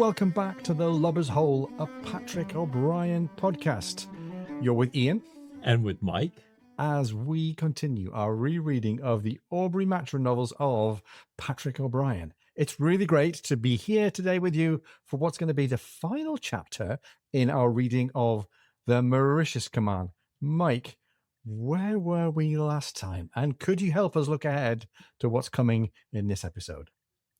welcome back to the Lubber's Hole, a Patrick O'Brian podcast. You're with Ian. And with Mike. As we continue our rereading of the Aubrey Maturin novels of Patrick O'Brian. It's really great to be here today with you for what's going to be the final chapter in our reading of the Mauritius Command. Mike, where were we last time? And could you help us look ahead to what's coming in this episode?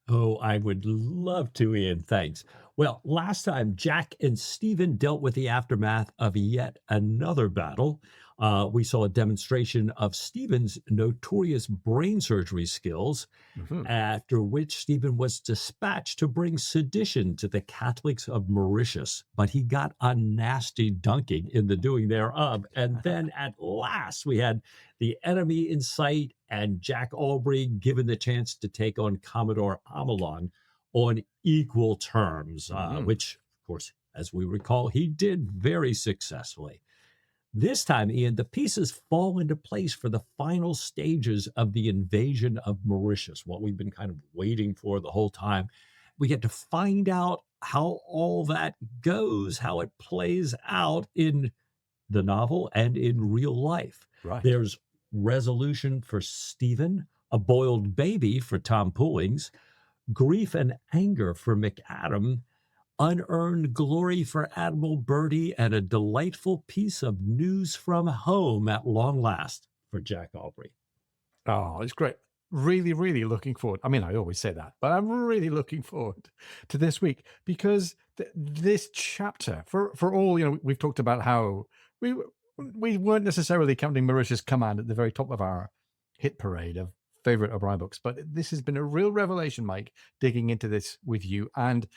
Oh, I would love to, Ian. Thanks. Well, last time, Jack and Stephen dealt with the aftermath of yet another battle. We saw a demonstration of Stephen's notorious brain surgery skills, after which Stephen was dispatched to bring sedition to the Catholics of Mauritius. But he got a nasty dunking in the doing thereof. And then at last, we had the enemy in sight and Jack Aubrey given the chance to take on Commodore Amelon on equal terms, which, of course, as we recall, he did very successfully. This time, Ian, the pieces fall into place for the final stages of the invasion of Mauritius, what we've been kind of waiting for the whole time. We get to find out how all that goes, how it plays out in the novel and in real life. Right. There's resolution for Stephen, a boiled baby for Tom Pullings, grief and anger for McAdam, unearned glory for Admiral Bertie, and a delightful piece of news from home at long last for Jack Aubrey. Oh, it's great. Really, really looking forward. I mean, I always say that, but I'm really looking forward to this week because this chapter, for all, we've talked about how we weren't necessarily counting Mauritius Command at the very top of our hit parade of favorite O'Brien books, but this has been a real revelation, Mike, digging into this with you. And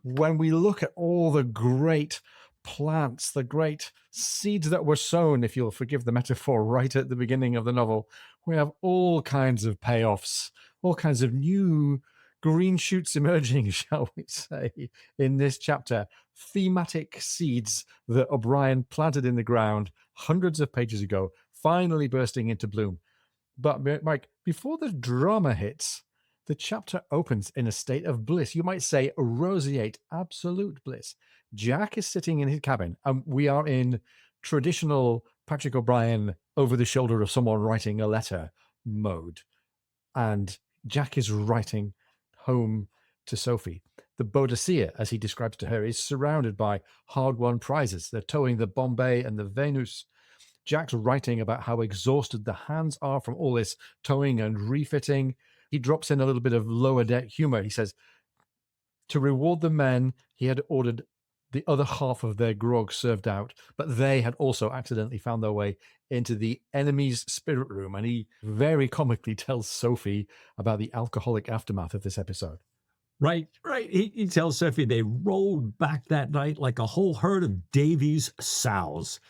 when we look at all the great plants, the great seeds that were sown, if you'll forgive the metaphor, right at the beginning of the novel, we have all kinds of payoffs, all kinds of new green shoots emerging, shall we say, in this chapter. Thematic seeds that O'Brien planted in the ground hundreds of pages ago, finally bursting into bloom. But, Mike, before the drama hits, the chapter opens in a state of bliss. You might say roseate, absolute bliss. Jack is sitting in his cabin, and we are in traditional Patrick O'Brian over the shoulder of someone writing a letter mode. And Jack is writing home to Sophie. The Boadicea, as he describes to her, is surrounded by hard-won prizes. They're towing the Bombay and the Venus. Jack's writing about how exhausted the hands are from all this towing and refitting. He drops in a little bit of lower deck humor. He says, to reward the men, he had ordered the other half of their grog served out, but they had also accidentally found their way into the enemy's spirit room. And he very comically tells Sophie about the alcoholic aftermath of this episode. Right. He tells Sophie they rolled back that night like a whole herd of Davy's sows,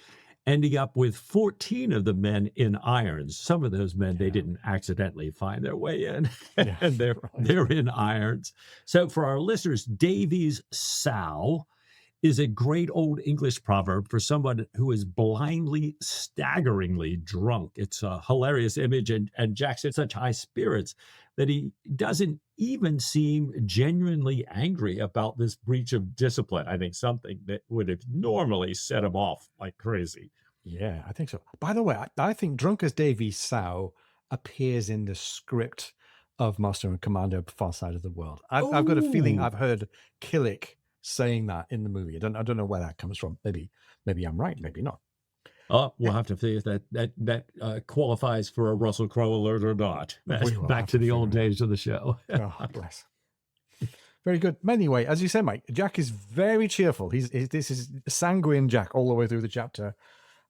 ending up with 14 of the men in irons. Some of those men, they didn't accidentally find their way in, and they're in irons. So for our listeners, Davy's sow is a great old English proverb for someone who is blindly, staggeringly drunk. It's a hilarious image, and Jack's in such high spirits that he doesn't even seem genuinely angry about this breach of discipline. I think something that would have normally set him off like crazy. Yeah, I think so. By the way, I think Drunk as Davy Sow appears in the script of Master and Commander Far Side of the World. I've got a feeling I've heard Killick saying that in the movie. I don't know where that comes from. Maybe I'm right, maybe not. We'll have to see if that qualifies for a Russell Crowe alert or not. Back to the old days of the show. Oh, bless. Very good. Anyway, as you said, Mike, Jack is very cheerful. This is sanguine Jack all the way through the chapter.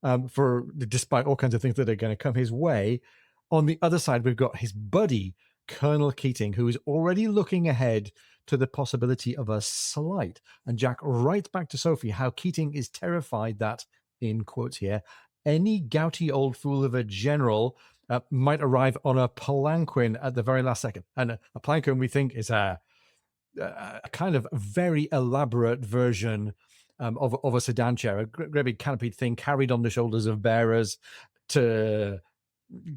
Despite all kinds of things that are going to come his way. On the other side, we've got his buddy, Colonel Keating, who is already looking ahead to the possibility of a slight. And Jack writes back to Sophie how Keating is terrified that, in quotes here, any gouty old fool of a general might arrive on a palanquin at the very last second. And a palanquin, we think, is a kind of very elaborate version of a sedan chair, a great big canopied thing carried on the shoulders of bearers to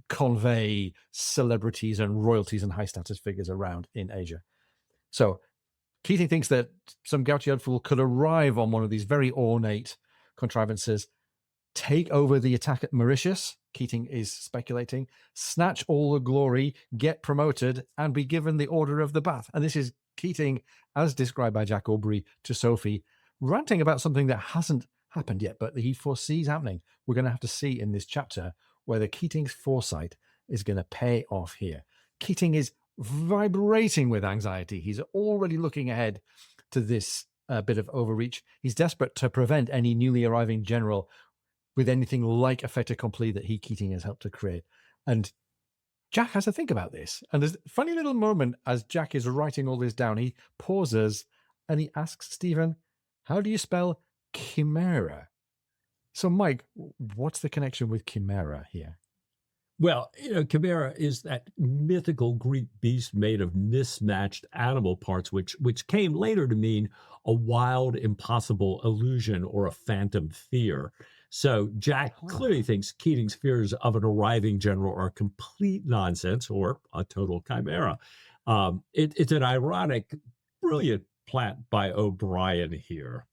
convey celebrities and royalties and high status figures around in Asia. So Keating thinks that some gouty-eyed fool could arrive on one of these very ornate contrivances, take over the attack at Mauritius, Keating is speculating, snatch all the glory, get promoted, and be given the Order of the Bath. And this is Keating, as described by Jack Aubrey, to Sophie, ranting about something that hasn't happened yet, but he foresees happening. We're going to have to see in this chapter whether Keating's foresight is going to pay off here. Keating is vibrating with anxiety. He's already looking ahead to this bit of overreach. He's desperate to prevent any newly arriving general with anything like a fait accompli that Keating has helped to create. And Jack has to think about this. And there's a funny little moment as Jack is writing all this down. He pauses and he asks Stephen, how do you spell chimera? So, Mike, what's the connection with chimera here? Well, chimera is that mythical Greek beast made of mismatched animal parts, which came later to mean a wild, impossible illusion or a phantom fear. So Jack clearly thinks Keating's fears of an arriving general are complete nonsense or a total chimera. It's an ironic, brilliant plant by O'Brien here.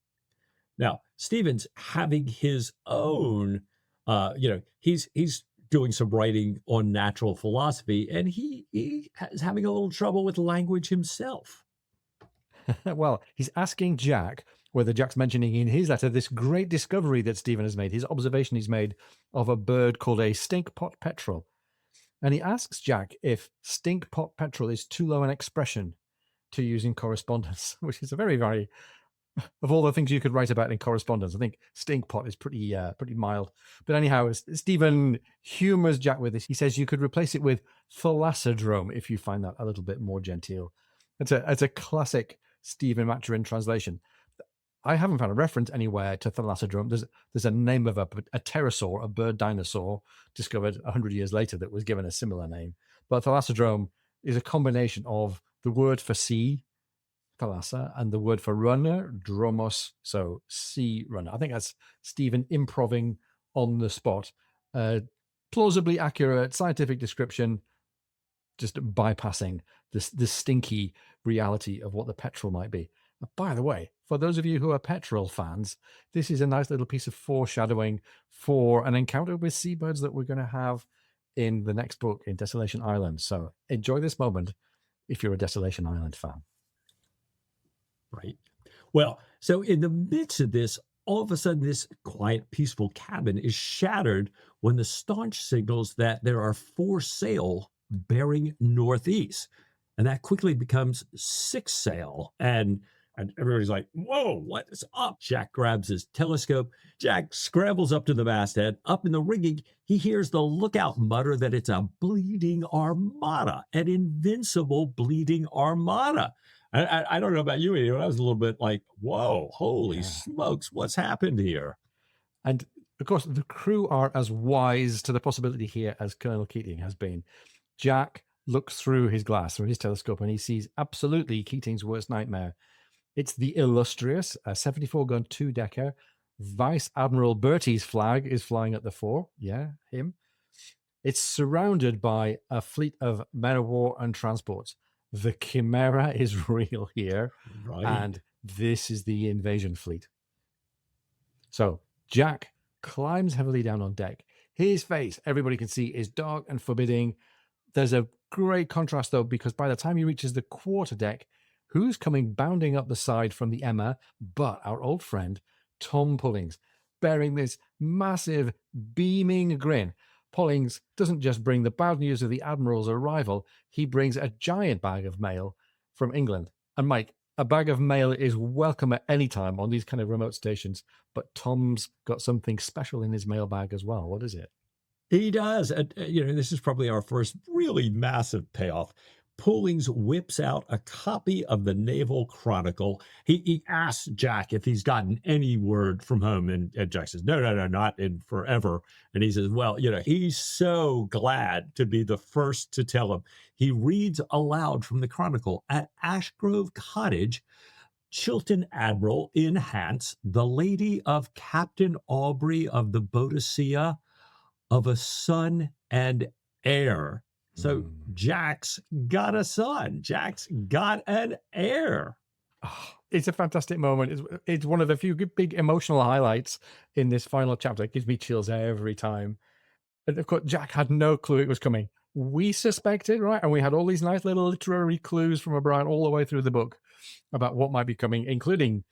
Now, Stephen's having his own, he's doing some writing on natural philosophy, and he is having a little trouble with language himself. Well, he's asking Jack whether Jack's mentioning in his letter this great discovery that Stephen has made, his observation he's made of a bird called a stinkpot petrel. And he asks Jack if stinkpot petrel is too low an expression to use in correspondence, which is a very, very, of all the things you could write about in correspondence, I think stinkpot is pretty mild. But anyhow, Stephen humors Jack with this. He says you could replace it with thalassadrome if you find that a little bit more genteel. It's a classic Stephen Maturin translation. I haven't found a reference anywhere to thalassadrome. There's a name of a pterosaur, a bird dinosaur, discovered 100 years later that was given a similar name. But thalassadrome is a combination of the word for sea, thalassa, and the word for runner, dromos, so sea runner. I think that's Stephen improving on the spot. Plausibly accurate scientific description, just bypassing this stinky reality of what the petrel might be. By the way, for those of you who are petrel fans, this is a nice little piece of foreshadowing for an encounter with seabirds that we're going to have in the next book in Desolation Island. So enjoy this moment if you're a Desolation Island fan. Right. Well, so in the midst of this, all of a sudden, this quiet, peaceful cabin is shattered when the staunch signals that there are 4 sail bearing northeast. And that quickly becomes 6 sail. And everybody's like, whoa, what is up? Jack grabs his telescope. Jack scrambles up to the masthead. Up in the rigging, he hears the lookout mutter that it's a bleeding armada, an invincible bleeding armada. I don't know about you, Ian. I was a little bit like, whoa, holy smokes, what's happened here? And of course, the crew are as wise to the possibility here as Colonel Keating has been. Jack looks through his glass, through his telescope, and he sees absolutely Keating's worst nightmare. It's the illustrious 74-gun 2-decker. Vice Admiral Bertie's flag is flying at the fore. Yeah, him. It's surrounded by a fleet of men of war and transports. The Chimera is real here. Right. And this is the invasion fleet. So Jack climbs heavily down on deck. His face, everybody can see, is dark and forbidding. There's a great contrast, though, because by the time he reaches the quarterdeck, who's coming bounding up the side from the Emma but our old friend, Tom Pullings, bearing this massive, beaming grin. Pullings doesn't just bring the bad news of the Admiral's arrival, he brings a giant bag of mail from England. And Mike, a bag of mail is welcome at any time on these kind of remote stations, but Tom's got something special in his mailbag as well. What is it? He does. This is probably our first really massive payoff. Pullings whips out a copy of the Naval Chronicle. He asks Jack if he's gotten any word from home, and Jack says, no, not in forever. And he says, well, he's so glad to be the first to tell him. He reads aloud from the Chronicle. At Ashgrove Cottage, Chilton Admiral in Hants, the lady of Captain Aubrey of the Boadicea, of a son and heir. So Jack's got a son. Jack's got an heir. It's a fantastic moment. It's one of the few big emotional highlights in this final chapter. It gives me chills every time. And of course, Jack had no clue it was coming. We suspected, right? And we had all these nice little literary clues from O'Brien all the way through the book about what might be coming, including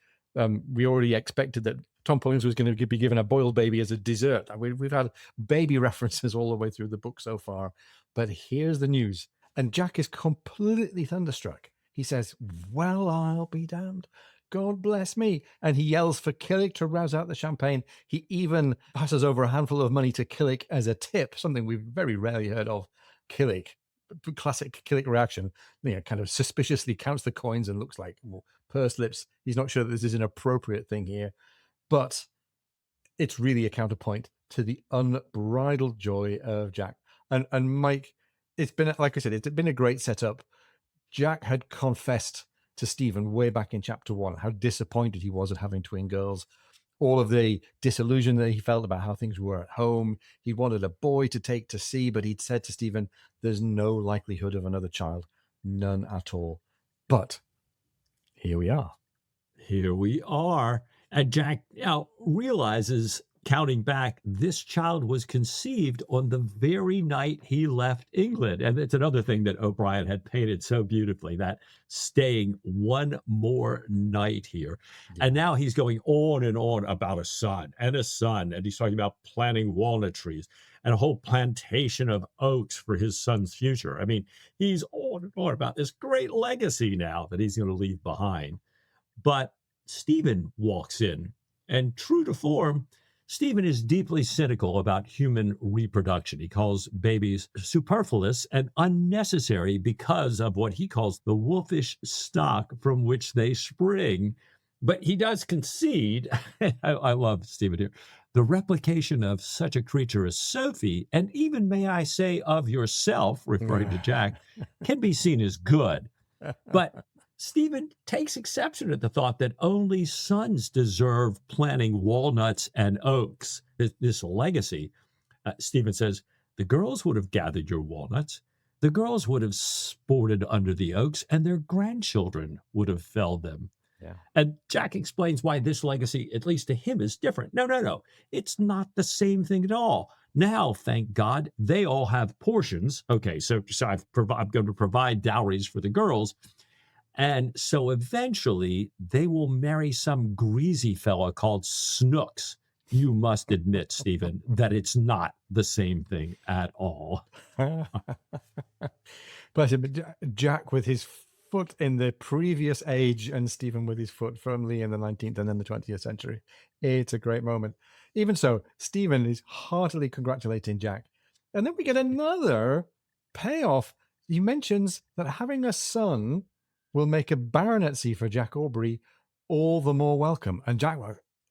we already expected that Tom Pullins was going to be given a boiled baby as a dessert. We've had baby references all the way through the book so far. But here's the news. And Jack is completely thunderstruck. He says, well, I'll be damned. God bless me. And he yells for Killick to rouse out the champagne. He even passes over a handful of money to Killick as a tip, something we've very rarely heard of. Killick, classic Killick reaction, kind of suspiciously counts the coins and looks like, well, pursed lips. He's not sure that this is an appropriate thing here. But it's really a counterpoint to the unbridled joy of Jack. And Mike, it's been, like I said, it's been a great setup. Jack had confessed to Stephen way back in chapter 1 how disappointed he was at having twin girls, all of the disillusion that he felt about how things were at home. He wanted a boy to take to sea, but he'd said to Stephen, there's no likelihood of another child, none at all. But here we are. Here we are. And Jack now realizes, counting back, this child was conceived on the very night he left England. And it's another thing that O'Brien had painted so beautifully, that staying one more night here. Yeah. And now he's going on and on about a son. And he's talking about planting walnut trees and a whole plantation of oaks for his son's future. I mean, he's on and on about this great legacy now that he's going to leave behind. But Stephen walks in, and true to form, Stephen is deeply cynical about human reproduction. He calls babies superfluous and unnecessary because of what he calls the wolfish stock from which they spring. But he does concede, I love Stephen here, the replication of such a creature as Sophie, and even, may I say, of yourself, referring to Jack, can be seen as good. But Stephen takes exception at the thought that only sons deserve planting walnuts and oaks, this legacy. Stephen says, the girls would have gathered your walnuts, the girls would have sported under the oaks, and their grandchildren would have felled them. Yeah. And Jack explains why this legacy, at least to him, is different. No. It's not the same thing at all. Now, thank God, they all have portions. Okay, so I'm going to provide dowries for the girls. And so eventually they will marry some greasy fella called Snooks. You must admit, Stephen, that it's not the same thing at all. Bless him. Jack with his foot in the previous age and Stephen with his foot firmly in the 19th and then the 20th century. It's a great moment. Even so, Stephen is heartily congratulating Jack. And then we get another payoff. He mentions that having a son will make a baronetcy for Jack Aubrey all the more welcome. And Jack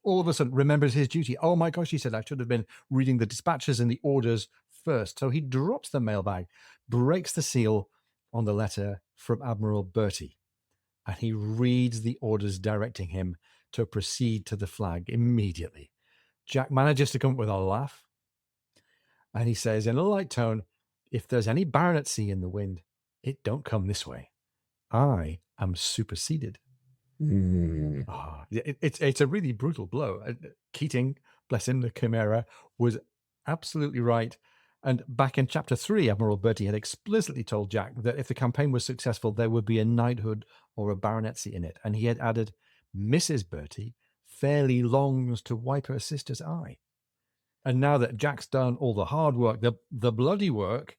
all of a sudden remembers his duty. Oh my gosh, he said, I should have been reading the dispatches and the orders first. So he drops the mailbag, breaks the seal on the letter from Admiral Bertie, and he reads the orders directing him to proceed to the flag immediately. Jack manages to come up with a laugh, and he says in a light tone, if there's any baronetcy in the wind, it don't come this way. I am superseded. It's a really brutal blow. Keating, bless him, the Chimera, was absolutely right. And back in chapter 3, Admiral Bertie had explicitly told Jack that if the campaign was successful, there would be a knighthood or a baronetcy in it. And he had added, Mrs. Bertie fairly longs to wipe her sister's eye. And now that Jack's done all the hard work, the bloody work,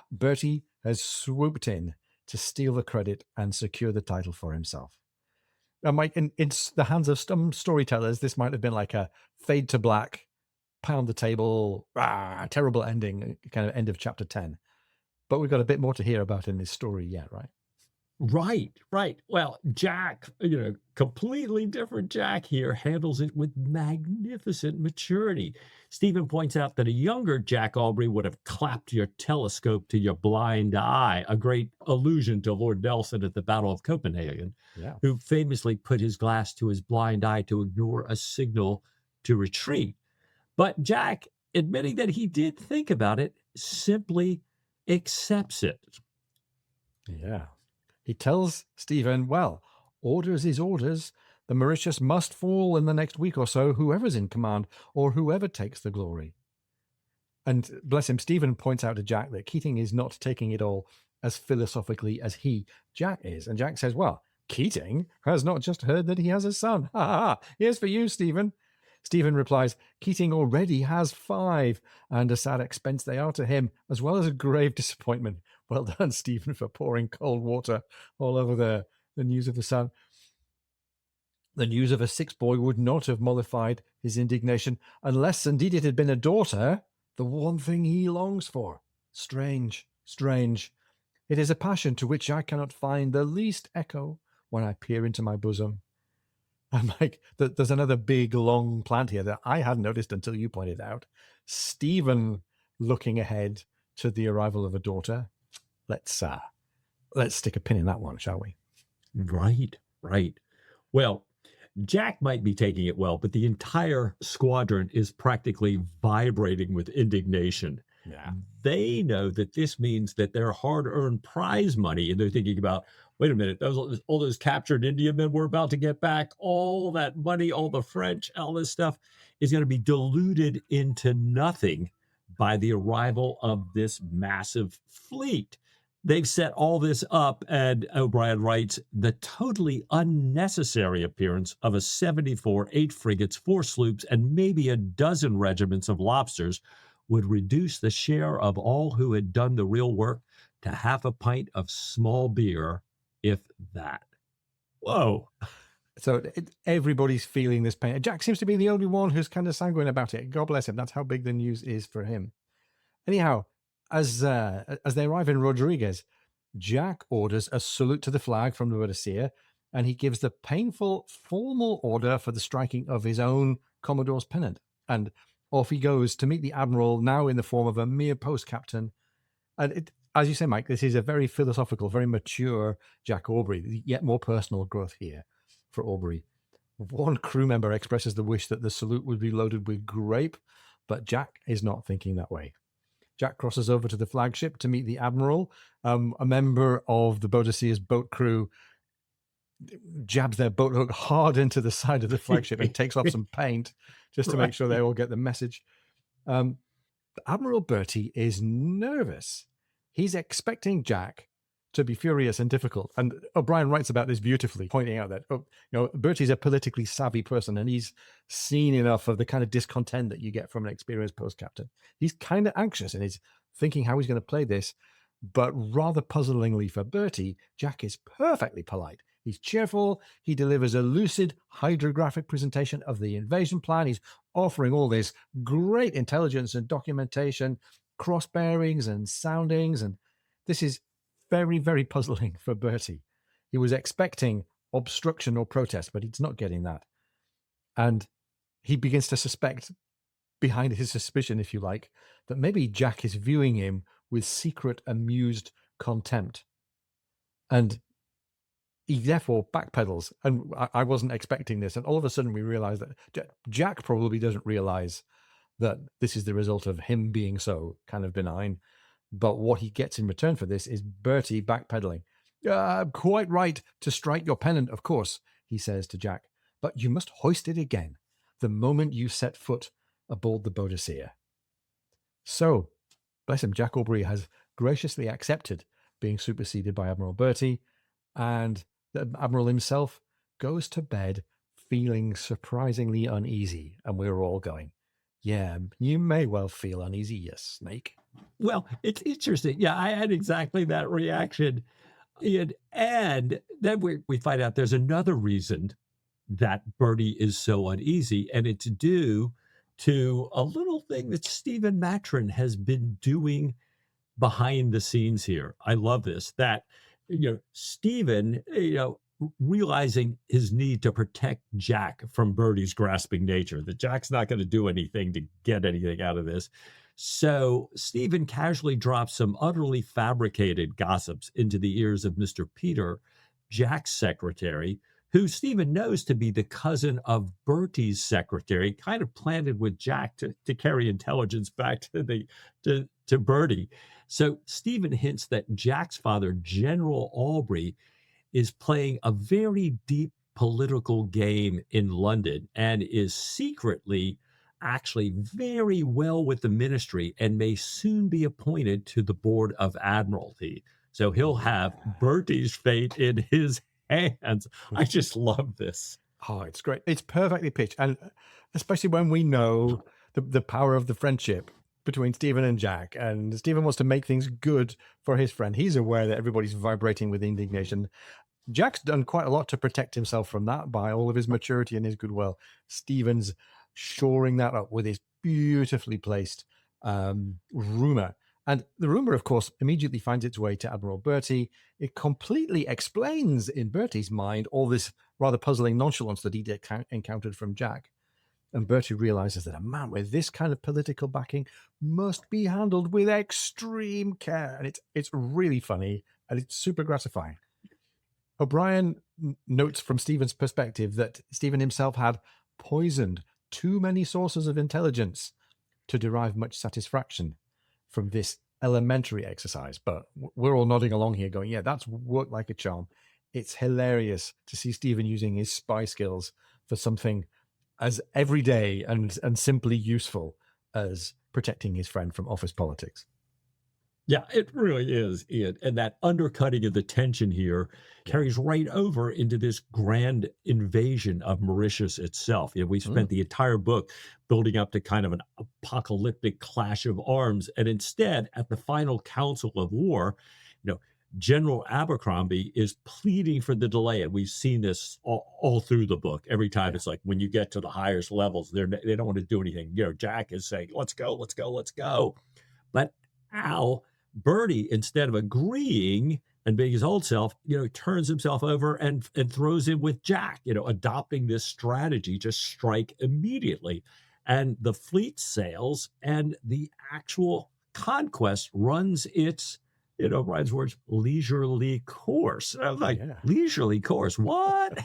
Bertie has swooped in to steal the credit and secure the title for himself. And Mike, in the hands of some storytellers, this might have been like a fade to black, pound the table, terrible ending, kind of end of chapter 10. But we've got a bit more to hear about in this story yet, right? Right. Well, Jack, completely different Jack here, handles it with magnificent maturity. Stephen points out that a younger Jack Aubrey would have clapped your telescope to your blind eye, a great allusion to Lord Nelson at the Battle of Copenhagen, who famously put his glass to his blind eye to ignore a signal to retreat. But Jack, admitting that he did think about it, simply accepts it. Yeah. He tells Stephen, well, Orders is orders. The Mauritius must fall in the next week or so, whoever's in command or whoever takes the glory. And bless him, Stephen points out to Jack that Keating is not taking it all as philosophically as Jack is. And Jack says, well, Keating has not just heard that he has a son. Ha ha ha. Here's for you, Stephen. Stephen replies, Keating already has 5, and a sad expense they are to him, as well as a grave disappointment. Well done, Stephen, for pouring cold water all over the news of the son. The news of a 6th boy would not have mollified his indignation, unless indeed it had been a daughter, the one thing he longs for. Strange, strange. It is a passion to which I cannot find the least echo when I peer into my bosom. And Mike, there's another big, long plant here that I hadn't noticed until you pointed out. Stephen looking ahead to the arrival of a daughter. Let's stick a pin in that one, shall we? Right. Well, Jack might be taking it well, but the entire squadron is practically vibrating with indignation. Yeah. They know that this means that their hard-earned prize money, and they're thinking about, wait a minute, all those captured Indian men we're about to get back, all that money, all the French, all this stuff is going to be diluted into nothing by the arrival of this massive fleet. They've set all this up, and O'Brien writes, the totally unnecessary appearance of a 74, 8 frigates, 4 sloops, and maybe a dozen regiments of lobsters would reduce the share of all who had done the real work to half a pint of small beer, if that. Whoa. So everybody's feeling this pain. Jack seems to be the only one who's kind of sanguine about it. God bless him. That's how big the news is for him. Anyhow, as they arrive in Rodriguez, Jack orders a salute to the flag from the Boadicea, and he gives the painful formal order for the striking of his own Commodore's pennant. And off he goes to meet the Admiral, now in the form of a mere post captain. And as you say, Mike, this is a very philosophical, very mature Jack Aubrey, yet more personal growth here for Aubrey. One crew member expresses the wish that the salute would be loaded with grape, but Jack is not thinking that way. Jack crosses over to the flagship to meet the Admiral. A member of the Boadicea's boat crew jabs their boat hook hard into the side of the flagship and takes off some paint just to make sure they all get the message. Admiral Bertie is nervous. He's expecting Jack to be furious and difficult. And O'Brien writes about this beautifully, pointing out that Bertie's a politically savvy person, and he's seen enough of the kind of discontent that you get from an experienced post captain. He's kind of anxious and he's thinking how he's going to play this. But rather puzzlingly for Bertie, Jack is perfectly polite. He's cheerful. He delivers a lucid hydrographic presentation of the invasion plan. He's offering all this great intelligence and documentation, cross bearings and soundings. And this is very, very puzzling for Bertie. He was expecting obstruction or protest, but he's not getting that. And he begins to suspect, behind his suspicion, if you like, that maybe Jack is viewing him with secret, amused contempt. And he therefore backpedals. And I wasn't expecting this. And all of a sudden we realize that Jack probably doesn't realize that this is the result of him being so kind of benign. But what he gets in return for this is Bertie backpedaling. Quite right to strike your pennant, of course, he says to Jack. But you must hoist it again the moment you set foot aboard the Boadicea. So, bless him, Jack Aubrey has graciously accepted being superseded by Admiral Bertie, and the Admiral himself goes to bed feeling surprisingly uneasy, and we're all going, yeah, you may well feel uneasy, you snake. Well, it's interesting. Yeah, I had exactly that reaction. And then we find out there's another reason that Bertie is so uneasy, and it's due to a little thing that Stephen Matron has been doing behind the scenes here. I love this, that, Stephen, realizing his need to protect Jack from Bertie's grasping nature, that Jack's not going to do anything to get anything out of this. So Stephen casually drops some utterly fabricated gossips into the ears of Mr. Peter, Jack's secretary, who Stephen knows to be the cousin of Bertie's secretary, kind of planted with Jack to carry intelligence back to Bertie. So Stephen hints that Jack's father, General Aubrey, is playing a very deep political game in London and is secretly actually very well with the ministry and may soon be appointed to the board of admiralty. So he'll have Yeah. Bertie's fate in his hands. I just love this. Oh, it's great. It's perfectly pitched. And especially when we know the power of the friendship between Stephen and Jack. And Stephen wants to make things good for his friend. He's aware that everybody's vibrating with indignation. Jack's done quite a lot to protect himself from that by all of his maturity and his goodwill. Stephen's shoring that up with his beautifully placed rumor. And the rumor, of course, immediately finds its way to Admiral Bertie. It completely explains in Bertie's mind all this rather puzzling nonchalance that he encountered from Jack. And Bertie realizes that a man with this kind of political backing must be handled with extreme care. And it's really funny and it's super gratifying. O'Brien notes from Stephen's perspective that Stephen himself had poisoned too many sources of intelligence to derive much satisfaction from this elementary exercise. But we're all nodding along here going, yeah, that's worked like a charm. It's hilarious to see Stephen using his spy skills for something as everyday and simply useful as protecting his friend from office politics. Yeah, it really is, Ian. And that undercutting of the tension here carries right over into this grand invasion of Mauritius itself. We spent the entire book building up to kind of an apocalyptic clash of arms. And instead, at the final council of war, General Abercrombie is pleading for the delay. And we've seen this all through the book. Every time it's like when you get to the highest levels, they don't want to do anything. Jack is saying, let's go, let's go, let's go. But Bertie, instead of agreeing and being his old self, turns himself over and throws in with Jack, adopting this strategy to strike immediately. And the fleet sails and the actual conquest runs its, Brian's words, leisurely course. I was like, leisurely course, what?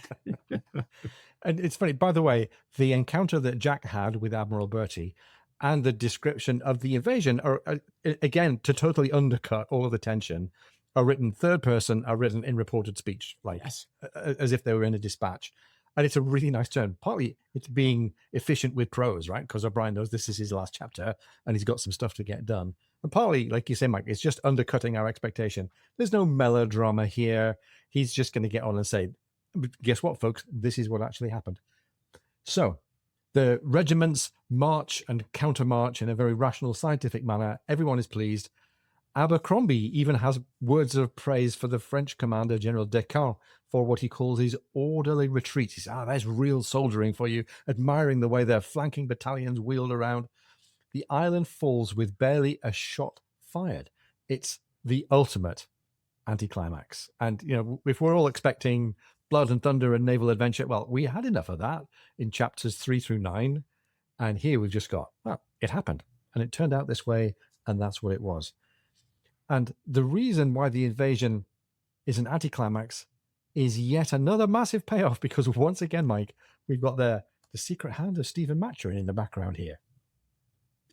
And it's funny, by the way, the encounter that Jack had with Admiral Bertie and the description of the invasion are, again, to totally undercut all of the tension, are written third person, are written in reported speech, as if they were in a dispatch. And it's a really nice turn. Partly it's being efficient with prose, right? Because O'Brien knows this is his last chapter and he's got some stuff to get done. And partly, like you say, Mike, it's just undercutting our expectation. There's no melodrama here. He's just going to get on and say, guess what, folks? This is what actually happened. So the regiments march and countermarch in a very rational, scientific manner. Everyone is pleased. Abercrombie even has words of praise for the French commander, General Descamps, for what he calls his orderly retreat. He says, there's real soldiering for you, admiring the way their flanking battalions wheeled around. The island falls with barely a shot fired. It's the ultimate anticlimax. And, if we're all expecting blood and thunder and naval adventure, well, we had enough of that in chapters 3 through 9. And here we've just got, well, it happened. And it turned out this way, and that's what it was. And the reason why the invasion is an anticlimax is yet another massive payoff, because once again, Mike, we've got the secret hand of Stephen Maturin in the background here.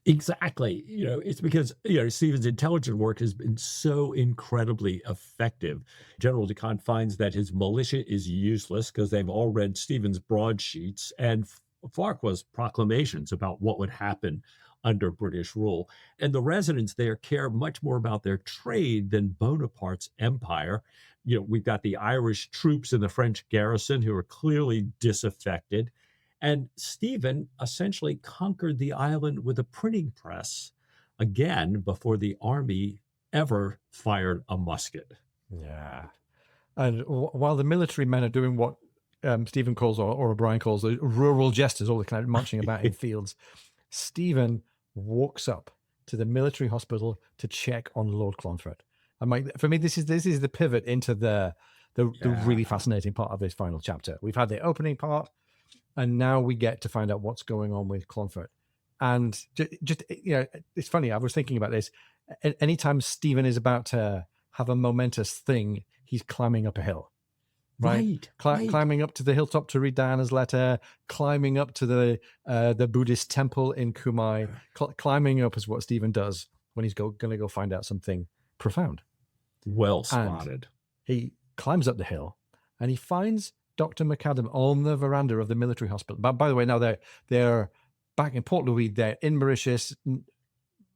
Exactly. It's because, Stephen's intelligence work has been so incredibly effective. General Descamps finds that his militia is useless because they've all read Stephen's broadsheets and Farquhar's proclamations about what would happen under British rule. And the residents there care much more about their trade than Bonaparte's empire. We've got the Irish troops in the French garrison who are clearly disaffected. And Stephen essentially conquered the island with a printing press, again, before the army ever fired a musket. Yeah. And while the military men are doing what Stephen calls, or O'Brien calls, the rural jesters, all the kind of marching about in fields, Stephen walks up to the military hospital to check on Lord Clonfert. And Mike, for me, this is the pivot into the really fascinating part of this final chapter. We've had the opening part, and now we get to find out what's going on with Clonfert. And just it's funny. I was thinking about this. Anytime Stephen is about to have a momentous thing, he's climbing up a hill, right? Climbing up to the hilltop to read Diana's letter, climbing up to the Buddhist temple in Kumai. Climbing up is what Stephen does when he's going to go find out something profound. Well spotted. And he climbs up the hill, and he finds Dr. McAdam on the veranda of the military hospital. But by the way, now they're back in Port Louis. They're in Mauritius,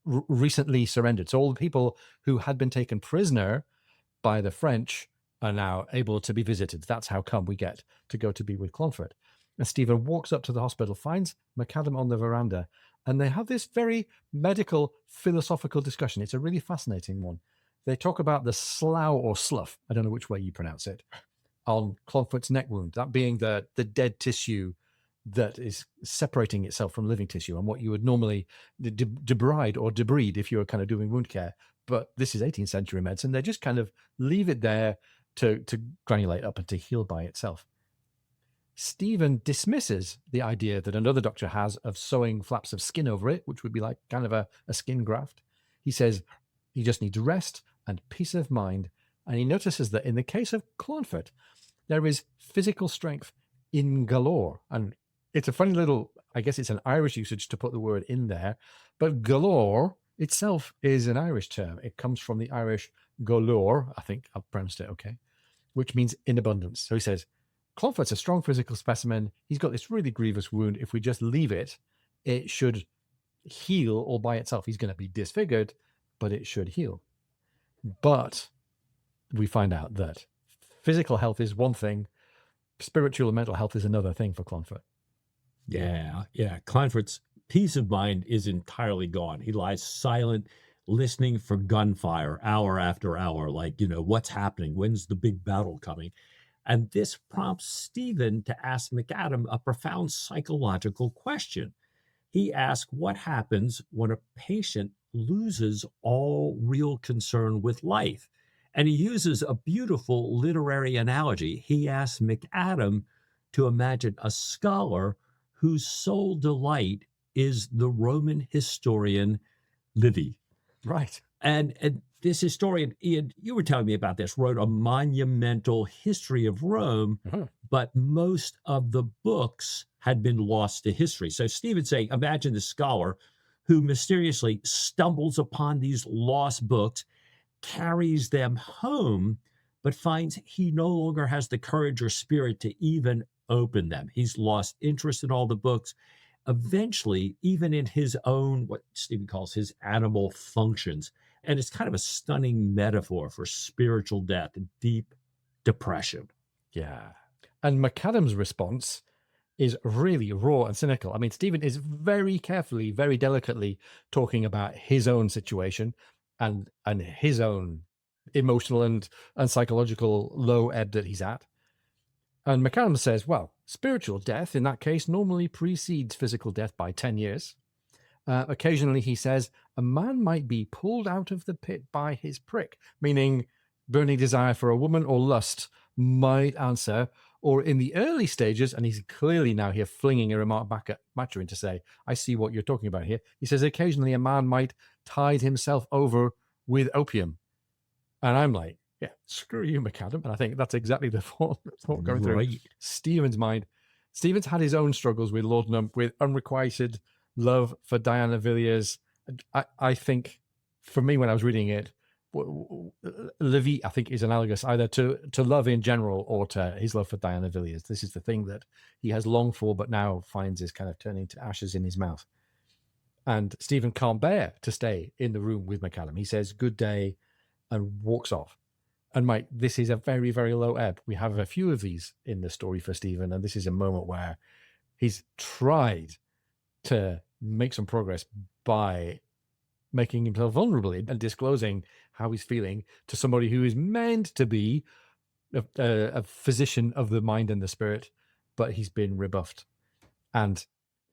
recently surrendered. So all the people who had been taken prisoner by the French are now able to be visited. That's how come we get to go to be with Clonfert. And Stephen walks up to the hospital, finds McAdam on the veranda, and they have this very medical, philosophical discussion. It's a really fascinating one. They talk about the slough or slough, I don't know which way you pronounce it, on Clonfert's neck wound, that being the dead tissue that is separating itself from living tissue, and what you would normally debride or debride if you were kind of doing wound care. But this is 18th century medicine. They just kind of leave it there to granulate up and to heal by itself. Stephen dismisses the idea that another doctor has of sewing flaps of skin over it, which would be like kind of a skin graft. He says he just needs rest and peace of mind. And he notices that in the case of Clonfert, there is physical strength in galore. And it's a funny little, I guess it's an Irish usage to put the word in there, but galore itself is an Irish term. It comes from the Irish golor, I think I've pronounced it okay, which means in abundance. So he says, Clonfert's a strong physical specimen. He's got this really grievous wound. If we just leave it, it should heal all by itself. He's going to be disfigured, but it should heal. But we find out that physical health is one thing, spiritual and mental health is another thing for Clonfert. Yeah. Clonfert's peace of mind is entirely gone. He lies silent, listening for gunfire hour after hour, like, what's happening? When's the big battle coming? And this prompts Stephen to ask McAdam a profound psychological question. He asks what happens when a patient loses all real concern with life. And he uses a beautiful literary analogy. He asks McAdam to imagine a scholar whose sole delight is the Roman historian Livy. Right. And this historian, Ian, you were telling me about this, wrote a monumental history of Rome, but most of the books had been lost to history. So Stephen's saying, imagine the scholar who mysteriously stumbles upon these lost books, carries them home, but finds he no longer has the courage or spirit to even open them. He's lost interest in all the books. Eventually, even in his own, what Stephen calls his animal functions. And it's kind of a stunning metaphor for spiritual death and deep depression. Yeah. And McAdam's response is really raw and cynical. I mean, Stephen is very carefully, very delicately talking about his own situation and his own emotional and psychological low ebb that he's at. And McAdam says, well, spiritual death in that case normally precedes physical death by 10 years. Occasionally, he says, a man might be pulled out of the pit by his prick, meaning burning desire for a woman or lust might answer, or in the early stages, and he's clearly now here flinging a remark back at Maturin to say, I see what you're talking about here. He says, occasionally a man might tide himself over with opium. And I'm like, yeah, screw you, McAdam. And I think that's exactly the thought going through Stephen's mind. Stephen's had his own struggles with laudanum, with unrequited love for Diana Villiers. I think, for me, when I was reading it, Livy, I think, is analogous either to love in general or to his love for Diana Villiers. This is the thing that he has longed for, but now finds is kind of turning to ashes in his mouth. And Stephen can't bear to stay in the room with McAdam. He says, good day, and walks off. And Mike, this is a very, very low ebb. We have a few of these in the story for Stephen, and this is a moment where he's tried to make some progress by making himself vulnerable and disclosing how he's feeling to somebody who is meant to be a physician of the mind and the spirit, but he's been rebuffed. And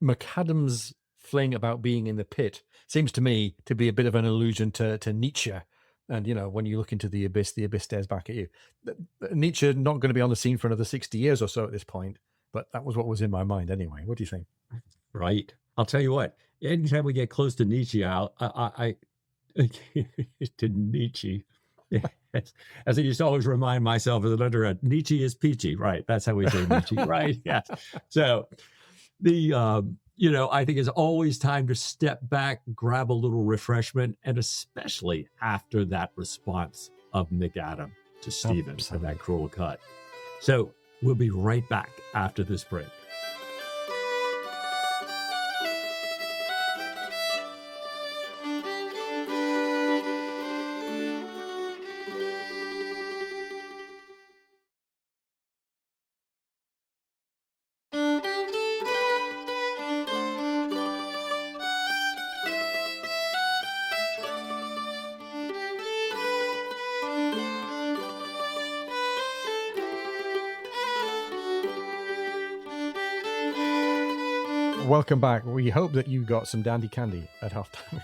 McAdam's fling about being in the pit seems to me to be a bit of an allusion to Nietzsche. And, when you look into the abyss stares back at you. Nietzsche not going to be on the scene for another 60 years or so at this point, but that was what was in my mind anyway. What do you think? Right. I'll tell you what, anytime we get close to Nietzsche, I to Nietzsche, as I used to always remind myself as an undergrad, Nietzsche is peachy. Right. That's how we say Nietzsche. Right. Yes. So I think it's always time to step back, grab a little refreshment, and especially after that response of McAdam to Stephen for that cruel cut. So we'll be right back after this break. Welcome back. We hope that you got some dandy candy at halftime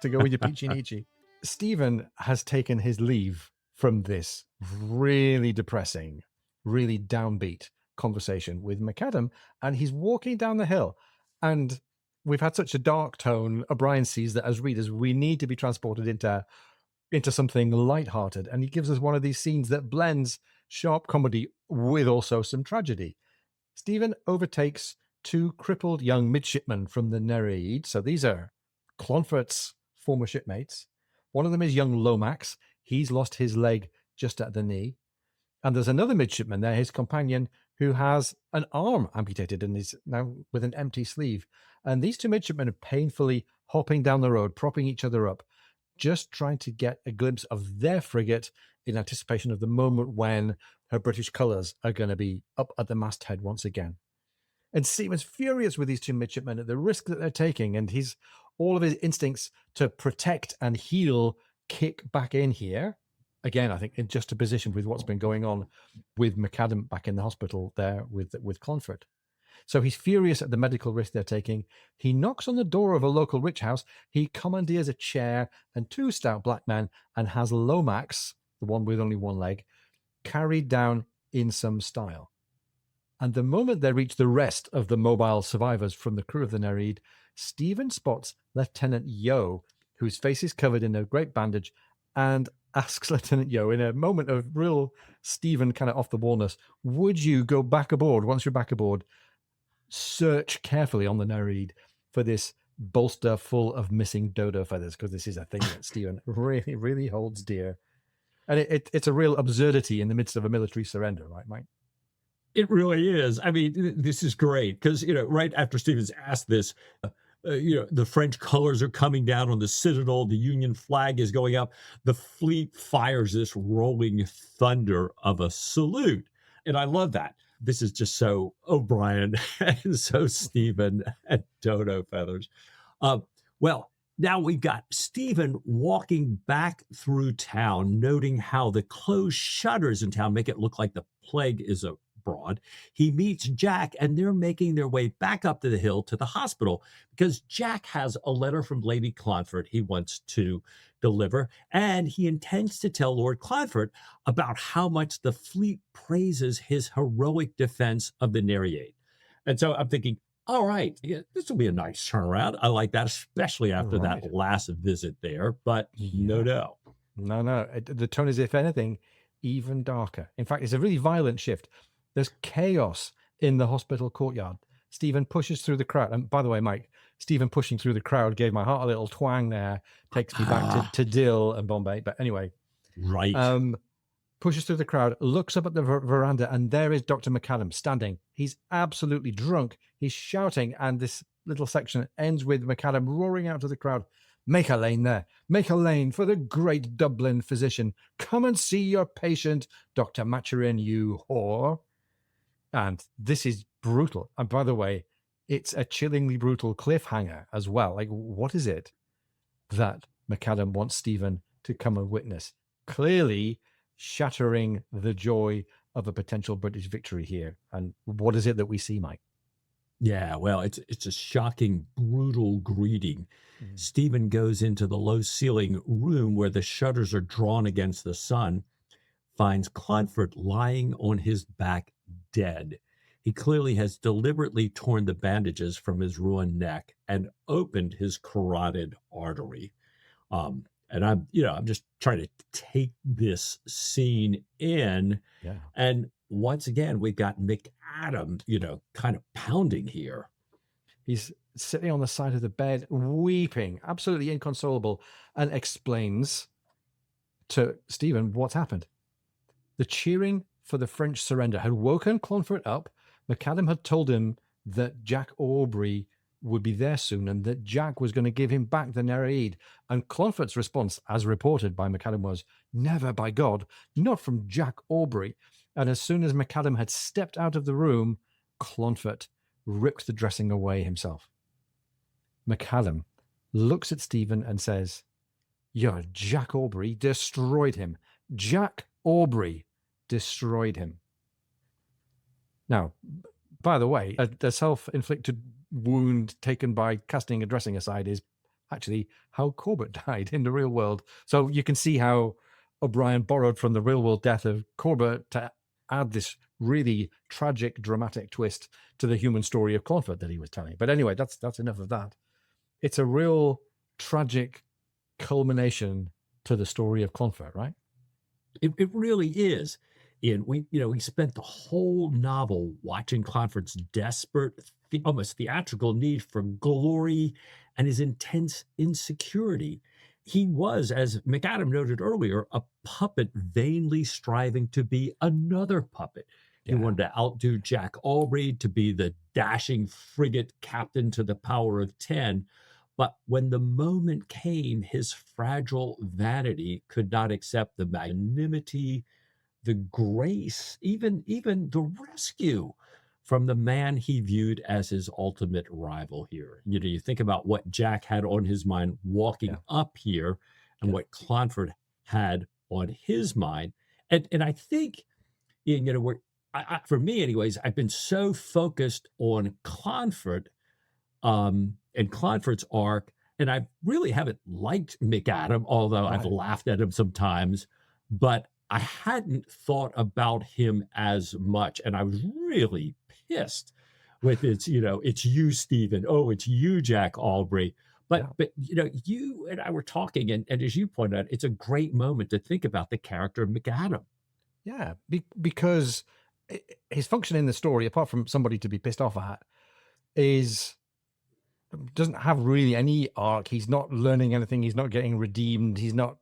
to go with your peachy nietzsche. Stephen has taken his leave from this really depressing, really downbeat conversation with McAdam, and he's walking down the hill. And we've had such a dark tone. O'Brien sees that as readers, we need to be transported into something lighthearted. And he gives us one of these scenes that blends sharp comedy with also some tragedy. Stephen overtakes two crippled young midshipmen from the Nereid. So these are Clonfert's former shipmates. One of them is young Lomax. He's lost his leg just at the knee. And there's another midshipman there, his companion, who has an arm amputated and is now with an empty sleeve. And these two midshipmen are painfully hopping down the road, propping each other up, just trying to get a glimpse of their frigate in anticipation of the moment when her British colours are going to be up at the masthead once again. And Stephen's furious with these two midshipmen at the risk that they're taking, and all of his instincts to protect and heal kick back in here. Again, I think in just a position with what's been going on with McAdam back in the hospital there with Clonfert. So he's furious at the medical risk they're taking. He knocks on the door of a local rich house. He commandeers a chair and two stout black men and has Lomax, the one with only one leg, carried down in some style. And the moment they reach the rest of the mobile survivors from the crew of the Nereid, Stephen spots Lieutenant Yo, whose face is covered in a great bandage, and asks Lieutenant Yo, in a moment of real Stephen kind of off the wallness, would you go back aboard? Once you're back aboard, search carefully on the Nereid for this bolster full of missing dodo feathers, because this is a thing that Stephen really, really holds dear. And it's a real absurdity in the midst of a military surrender, right, Mike? It really is. I mean, this is great because, right after Stevens asked this, the French colors are coming down on the Citadel. The Union flag is going up. The fleet fires this rolling thunder of a salute. And I love that. This is just so O'Brien and so Stephen and dodo feathers. Well, now we've got Stephen walking back through town, noting how the closed shutters in town make it look like the plague is abroad. He meets Jack, and they're making their way back up to the hill to the hospital because Jack has a letter from Lady Clonfert he wants to deliver, and he intends to tell Lord Clonfert about how much the fleet praises his heroic defense of the Nereid. And so I'm thinking, all right, this will be a nice turnaround. I like that, especially after that last visit there. But no. The tone is, if anything, even darker. In fact, it's a really violent shift. There's chaos in the hospital courtyard. Stephen pushes through the crowd. And by the way, Mike, Stephen pushing through the crowd gave my heart a little twang there. Takes me back to Dill and Bombay. But anyway. Right. Pushes through the crowd, looks up at the veranda, and there is Dr. McAdam standing. He's absolutely drunk. He's shouting, and this little section ends with McAdam roaring out to the crowd, "Make a lane there. Make a lane for the great Dublin physician. Come and see your patient, Dr. Maturin, you whore." And this is brutal. And by the way, it's a chillingly brutal cliffhanger as well. Like, what is it that McAdam wants Stephen to come and witness? Clearly shattering the joy of a potential British victory here. And what is it that we see, Mike? Yeah, well, it's a shocking, brutal greeting. Stephen goes into the low-ceiling room where the shutters are drawn against the sun, finds Clonfert lying on his back dead. He clearly has deliberately torn the bandages from his ruined neck and opened his carotid artery. And I'm just trying to take this scene in. Yeah. And once again, we've got McAdam, kind of pounding here. He's sitting on the side of the bed, weeping, absolutely inconsolable, and explains to Stephen what's happened. The cheering for the French surrender had woken Clonfert up. McAdam had told him that Jack Aubrey would be there soon and that Jack was going to give him back the Nereid. And Clonfert's response, as reported by McAdam, was, "Never, by God, not from Jack Aubrey." And as soon as McAdam had stepped out of the room, Clonfert ripped the dressing away himself. McAdam looks at Stephen and says, "Your Jack Aubrey destroyed him. Jack Aubrey destroyed him." Now, by the way, the self-inflicted wound taken by casting a dressing aside is actually how Corbett died in the real world. So you can see how O'Brien borrowed from the real world death of Corbett to add this really tragic, dramatic twist to the human story of Clonfert that he was telling. But anyway, that's enough of that. It's a real tragic culmination to the story of Clonfert, right? It really is. And we spent the whole novel watching Clonfert's desperate, almost theatrical need for glory and his intense insecurity. He was, as McAdam noted earlier, a puppet vainly striving to be another puppet. He wanted to outdo Jack Aubrey, to be the dashing frigate captain to the power of 10. But when the moment came, his fragile vanity could not accept the magnanimity, the grace, even the rescue from the man he viewed as his ultimate rival here. You think about what Jack had on his mind walking up here and what Clonfert had on his mind. And I think, for me anyways, I've been so focused on Clonfert and Clonfert's arc, and I really haven't liked McAdam, although I've laughed at him sometimes, but I hadn't thought about him as much. And I was really pissed with it's you, Stephen. Oh, it's you, Jack Aubrey. But you and I were talking, and as you pointed out, it's a great moment to think about the character of McAdam. Yeah, because his function in the story, apart from somebody to be pissed off at, doesn't have really any arc. He's not learning anything. He's not getting redeemed. He's not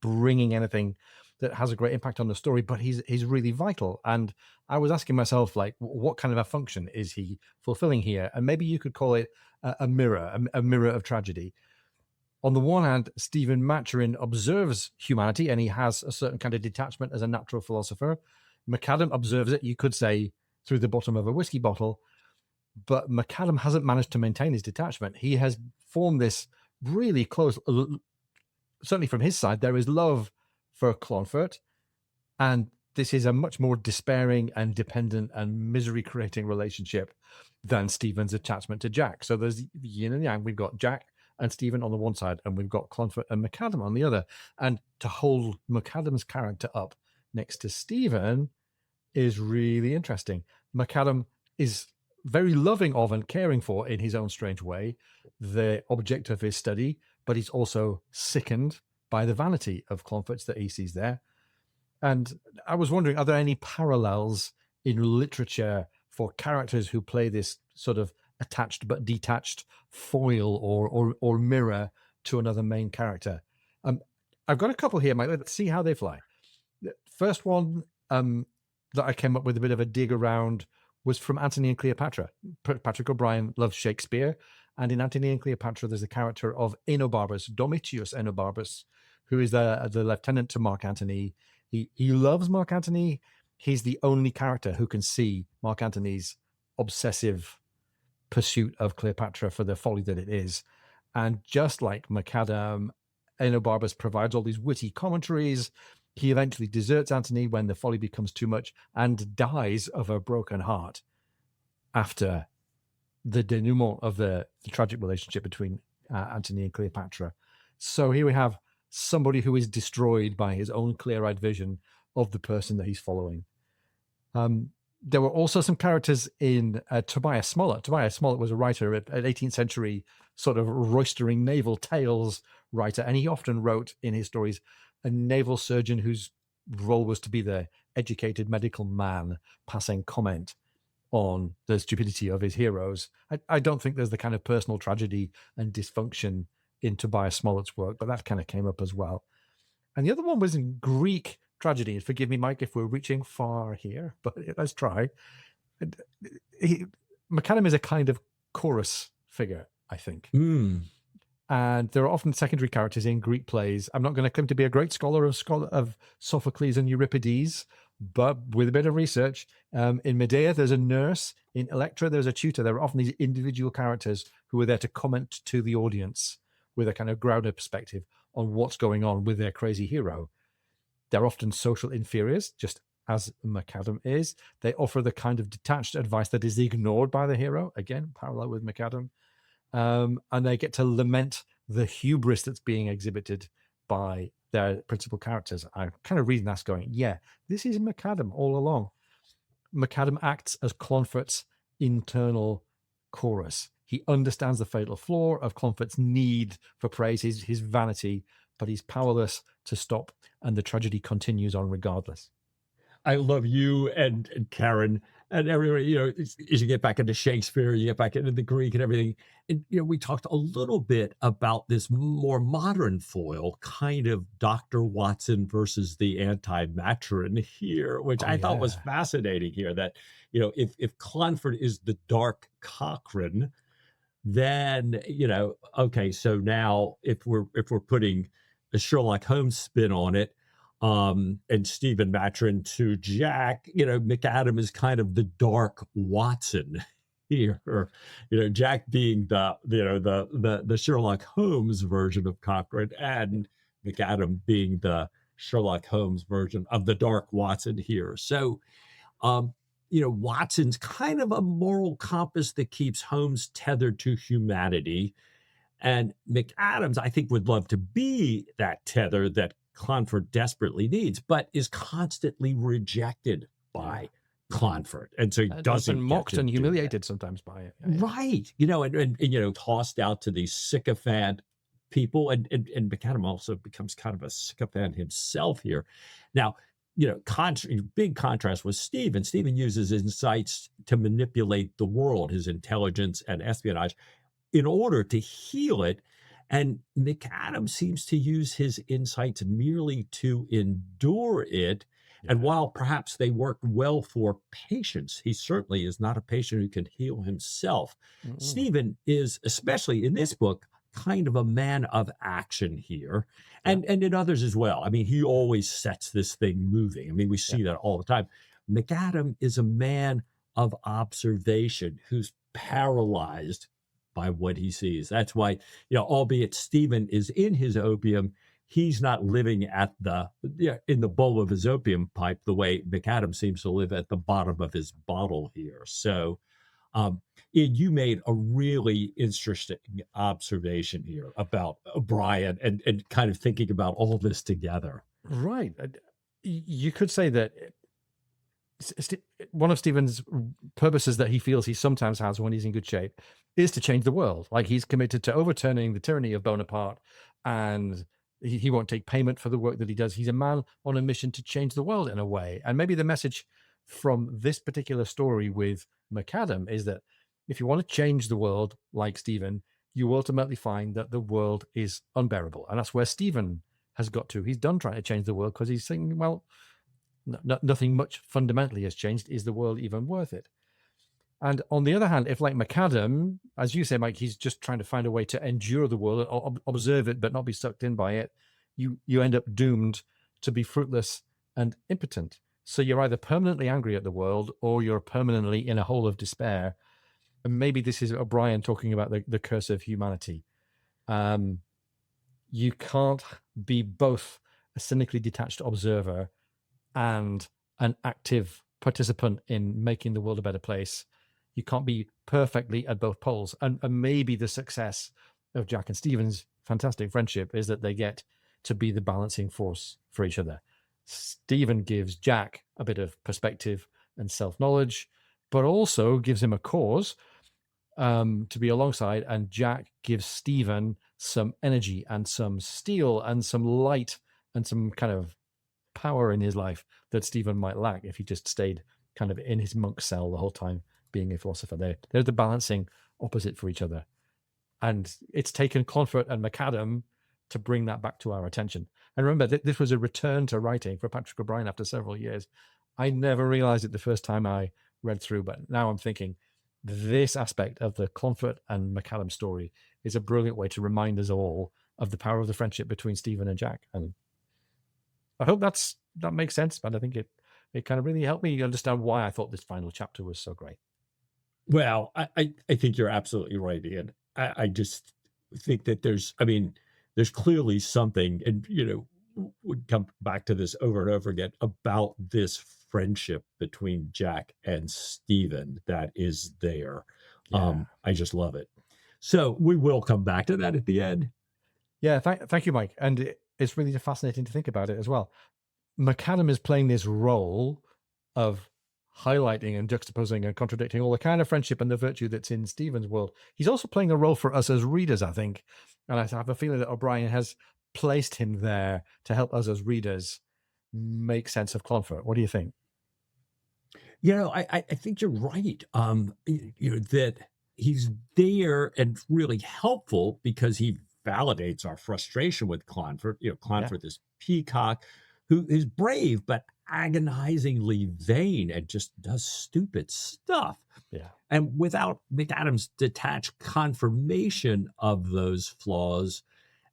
bringing anything that has a great impact on the story, but he's really vital. And I was asking myself, like, what kind of a function is he fulfilling here? And maybe you could call it a mirror of tragedy. On the one hand, Stephen Maturin observes humanity, and he has a certain kind of detachment as a natural philosopher. McAdam observes it, you could say, through the bottom of a whiskey bottle. But McAdam hasn't managed to maintain his detachment. He has formed this really close, certainly from his side, there is love for Clonfert, and this is a much more despairing and dependent and misery-creating relationship than Stephen's attachment to Jack. So there's yin and yang. We've got Jack and Stephen on the one side, and we've got Clonfert and McAdam on the other. And to hold McAdam's character up next to Stephen is really interesting. McAdam is very loving of and caring for, in his own strange way, the object of his study, but he's also sickened by the vanity of Clonfert's that he sees there. And I was wondering, are there any parallels in literature for characters who play this sort of attached but detached foil or mirror to another main character? I've got a couple here, Mike. Let's see how they fly. The first one that I came up with a bit of a dig around was from Antony and Cleopatra. Patrick O'Brien loves Shakespeare, and in Antony and Cleopatra, there's the character of Enobarbus, Domitius Enobarbus, who is the lieutenant to Mark Antony. He loves Mark Antony. He's the only character who can see Mark Antony's obsessive pursuit of Cleopatra for the folly that it is. And just like McAdam, Enobarbus provides all these witty commentaries. He eventually deserts Antony when the folly becomes too much and dies of a broken heart after the denouement of the tragic relationship between Antony and Cleopatra. So here we have somebody who is destroyed by his own clear-eyed vision of the person that he's following. There were also some characters in Tobias Smollett. Tobias Smollett was a writer, an 18th century sort of roistering naval tales writer, and he often wrote in his stories a naval surgeon whose role was to be the educated medical man passing comment on the stupidity of his heroes. I don't think there's the kind of personal tragedy and dysfunction in Tobias Smollett's work, but that kind of came up as well. And the other one was in Greek tragedy. And forgive me, Mike, if we're reaching far here, but let's try. McAdam is a kind of chorus figure, I think. And there are often secondary characters in Greek plays. I'm not going to claim to be a great scholar of Sophocles and Euripides, but with a bit of research, in Medea, there's a nurse. In Electra, there's a tutor. There are often these individual characters who are there to comment to the audience with a kind of grounded perspective on what's going on with their crazy hero. They're often social inferiors, just as McAdam is. They offer the kind of detached advice that is ignored by the hero. Again, parallel with McAdam. And they get to lament the hubris that's being exhibited by their principal characters. I'm kind of reading that's going, yeah, this is McAdam all along. McAdam acts as Clonfert's internal chorus. He understands the fatal flaw of Clonfert's need for praise, his vanity, but he's powerless to stop, and the tragedy continues on regardless. I love you and Karen and everybody, you know, as you get back into Shakespeare, you get back into the Greek and everything. And, you know, we talked a little bit about this more modern foil, kind of Dr. Watson versus the anti-Maturin here, which I thought was fascinating here, that, you know, if Clonfert is the dark Cochrane, then, you know, okay, so now if we're putting a Sherlock Holmes spin on it, and Stephen Maturin to Jack, you know, McAdam is kind of the dark Watson here. You know, Jack being the Sherlock Holmes version of Cochrane, and McAdam being the Sherlock Holmes version of the dark Watson here. So, you know, Watson's kind of a moral compass that keeps Holmes tethered to humanity. And McAdams, I think, would love to be that tether that Clonfert desperately needs, but is constantly rejected by Clonfert. And so he doesn't mocked and humiliated sometimes by it. Right. You know, and you know, tossed out to these sycophant people. And McAdam also becomes kind of a sycophant himself here. Now, you know, big contrast with Stephen. Stephen uses insights to manipulate the world, his intelligence and espionage, in order to heal it. And McAdam seems to use his insights merely to endure it. Yeah. And while perhaps they work well for patients, he certainly is not a patient who can heal himself. Mm-hmm. Stephen is, especially in this book, kind of a man of action here, and in others as well. I mean, he always sets this thing moving. I mean, we see that all the time. McAdam is a man of observation who's paralyzed by what he sees. That's why, you know, albeit Stephen is in his opium, he's not living at in the bowl of his opium pipe the way McAdam seems to live at the bottom of his bottle here. So, you made a really interesting observation here about O'Brien and kind of thinking about all this together. Right. You could say that one of Stephen's purposes that he feels he sometimes has when he's in good shape is to change the world. Like, he's committed to overturning the tyranny of Bonaparte, and he won't take payment for the work that he does. He's a man on a mission to change the world in a way. And maybe the message from this particular story with McAdam is that if you want to change the world like Stephen, you ultimately find that the world is unbearable. And that's where Stephen has got to. He's done trying to change the world because he's thinking, well, nothing much fundamentally has changed. Is the world even worth it? And on the other hand, if like McAdam, as you say, Mike, he's just trying to find a way to endure the world, or observe it, but not be sucked in by it, you end up doomed to be fruitless and impotent. So you're either permanently angry at the world, or you're permanently in a hole of despair. And maybe this is O'Brien talking about the curse of humanity. You can't be both a cynically detached observer and an active participant in making the world a better place. You can't be perfectly at both poles. And maybe the success of Jack and Stephen's fantastic friendship is that they get to be the balancing force for each other. Stephen gives Jack a bit of perspective and self-knowledge, but also gives him a cause to be alongside. And Jack gives Stephen some energy and some steel and some light and some kind of power in his life that Stephen might lack if he just stayed kind of in his monk cell the whole time being a philosopher. They're the balancing opposite for each other. And it's taken Clonfert and McAdam to bring that back to our attention. And remember, this was a return to writing for Patrick O'Brian after several years. I never realized it the first time I read through, but now I'm thinking this aspect of the Clonfert and McAdam story is a brilliant way to remind us all of the power of the friendship between Stephen and Jack. And I hope that makes sense, but I think it kind of really helped me understand why I thought this final chapter was so great. Well, I think you're absolutely right, Ian. I just think that there's clearly something, and would come back to this over and over again about this friendship between Jack and Stephen that is there. Yeah. I just love it. So we will come back to that at the end. Yeah, thank you, Mike. And it's really fascinating to think about it as well. McAdam is playing this role of highlighting and juxtaposing and contradicting all the kind of friendship and the virtue that's in Stephen's world. He's also playing a role for us as readers, I think. And I have a feeling that O'Brian has placed him there to help us as readers make sense of Clonfert. What do you think? I think you're right. That he's there and really helpful because he validates our frustration with Clonfert. Clonfert, this peacock who is brave but agonizingly vain and just does stupid stuff. Yeah. And without McAdam's detached confirmation of those flaws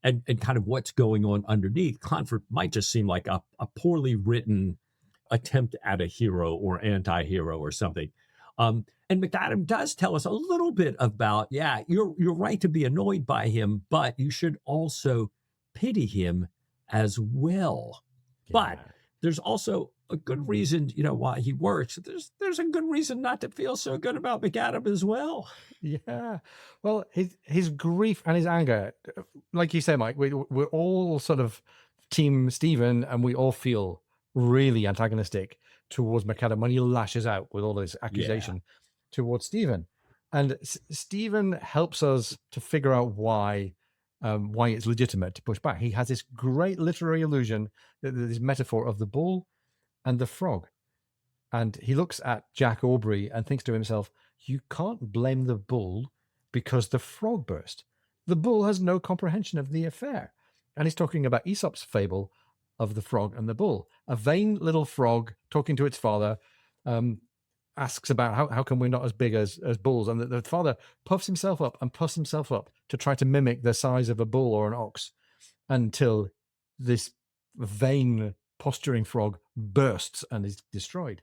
and kind of what's going on underneath, Clonfert might just seem like a poorly written attempt at a hero or anti-hero or something. And McAdam does tell us a little bit about, you're right to be annoyed by him, but you should also pity him as well. Yeah. But there's also a good reason, why he works. There's a good reason not to feel so good about McAdam as well. Yeah. Well, his grief and his anger, like you say, Mike, we're all sort of team Stephen, and we all feel really antagonistic towards McAdam when he lashes out with all this accusation towards Stephen. And Stephen helps us to figure out why it's legitimate to push back. He has this great literary illusion, this metaphor of the bull and the frog. And he looks at Jack Aubrey and thinks to himself, you can't blame the bull because the frog burst. The bull has no comprehension of the affair. And he's talking about Aesop's fable of the frog and the bull. A vain little frog talking to its father asks about how come we're not as big as bulls. And the father puffs himself up to try to mimic the size of a bull or an ox until this vain posturing frog bursts and is destroyed.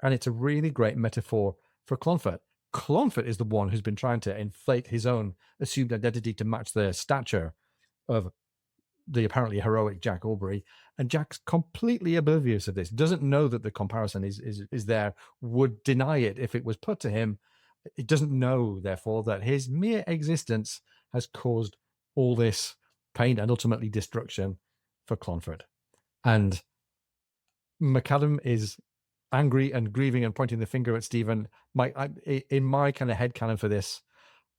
And it's a really great metaphor for Clonfert. Clonfert is the one who's been trying to inflate his own assumed identity to match the stature of the apparently heroic Jack Aubrey, and Jack's completely oblivious of this, doesn't know that the comparison is there, would deny it if it was put to him. It doesn't know, therefore, that his mere existence has caused all this pain and ultimately destruction for Clonfert. And McAdam is angry and grieving and pointing the finger at Stephen. In my kind of headcanon for this,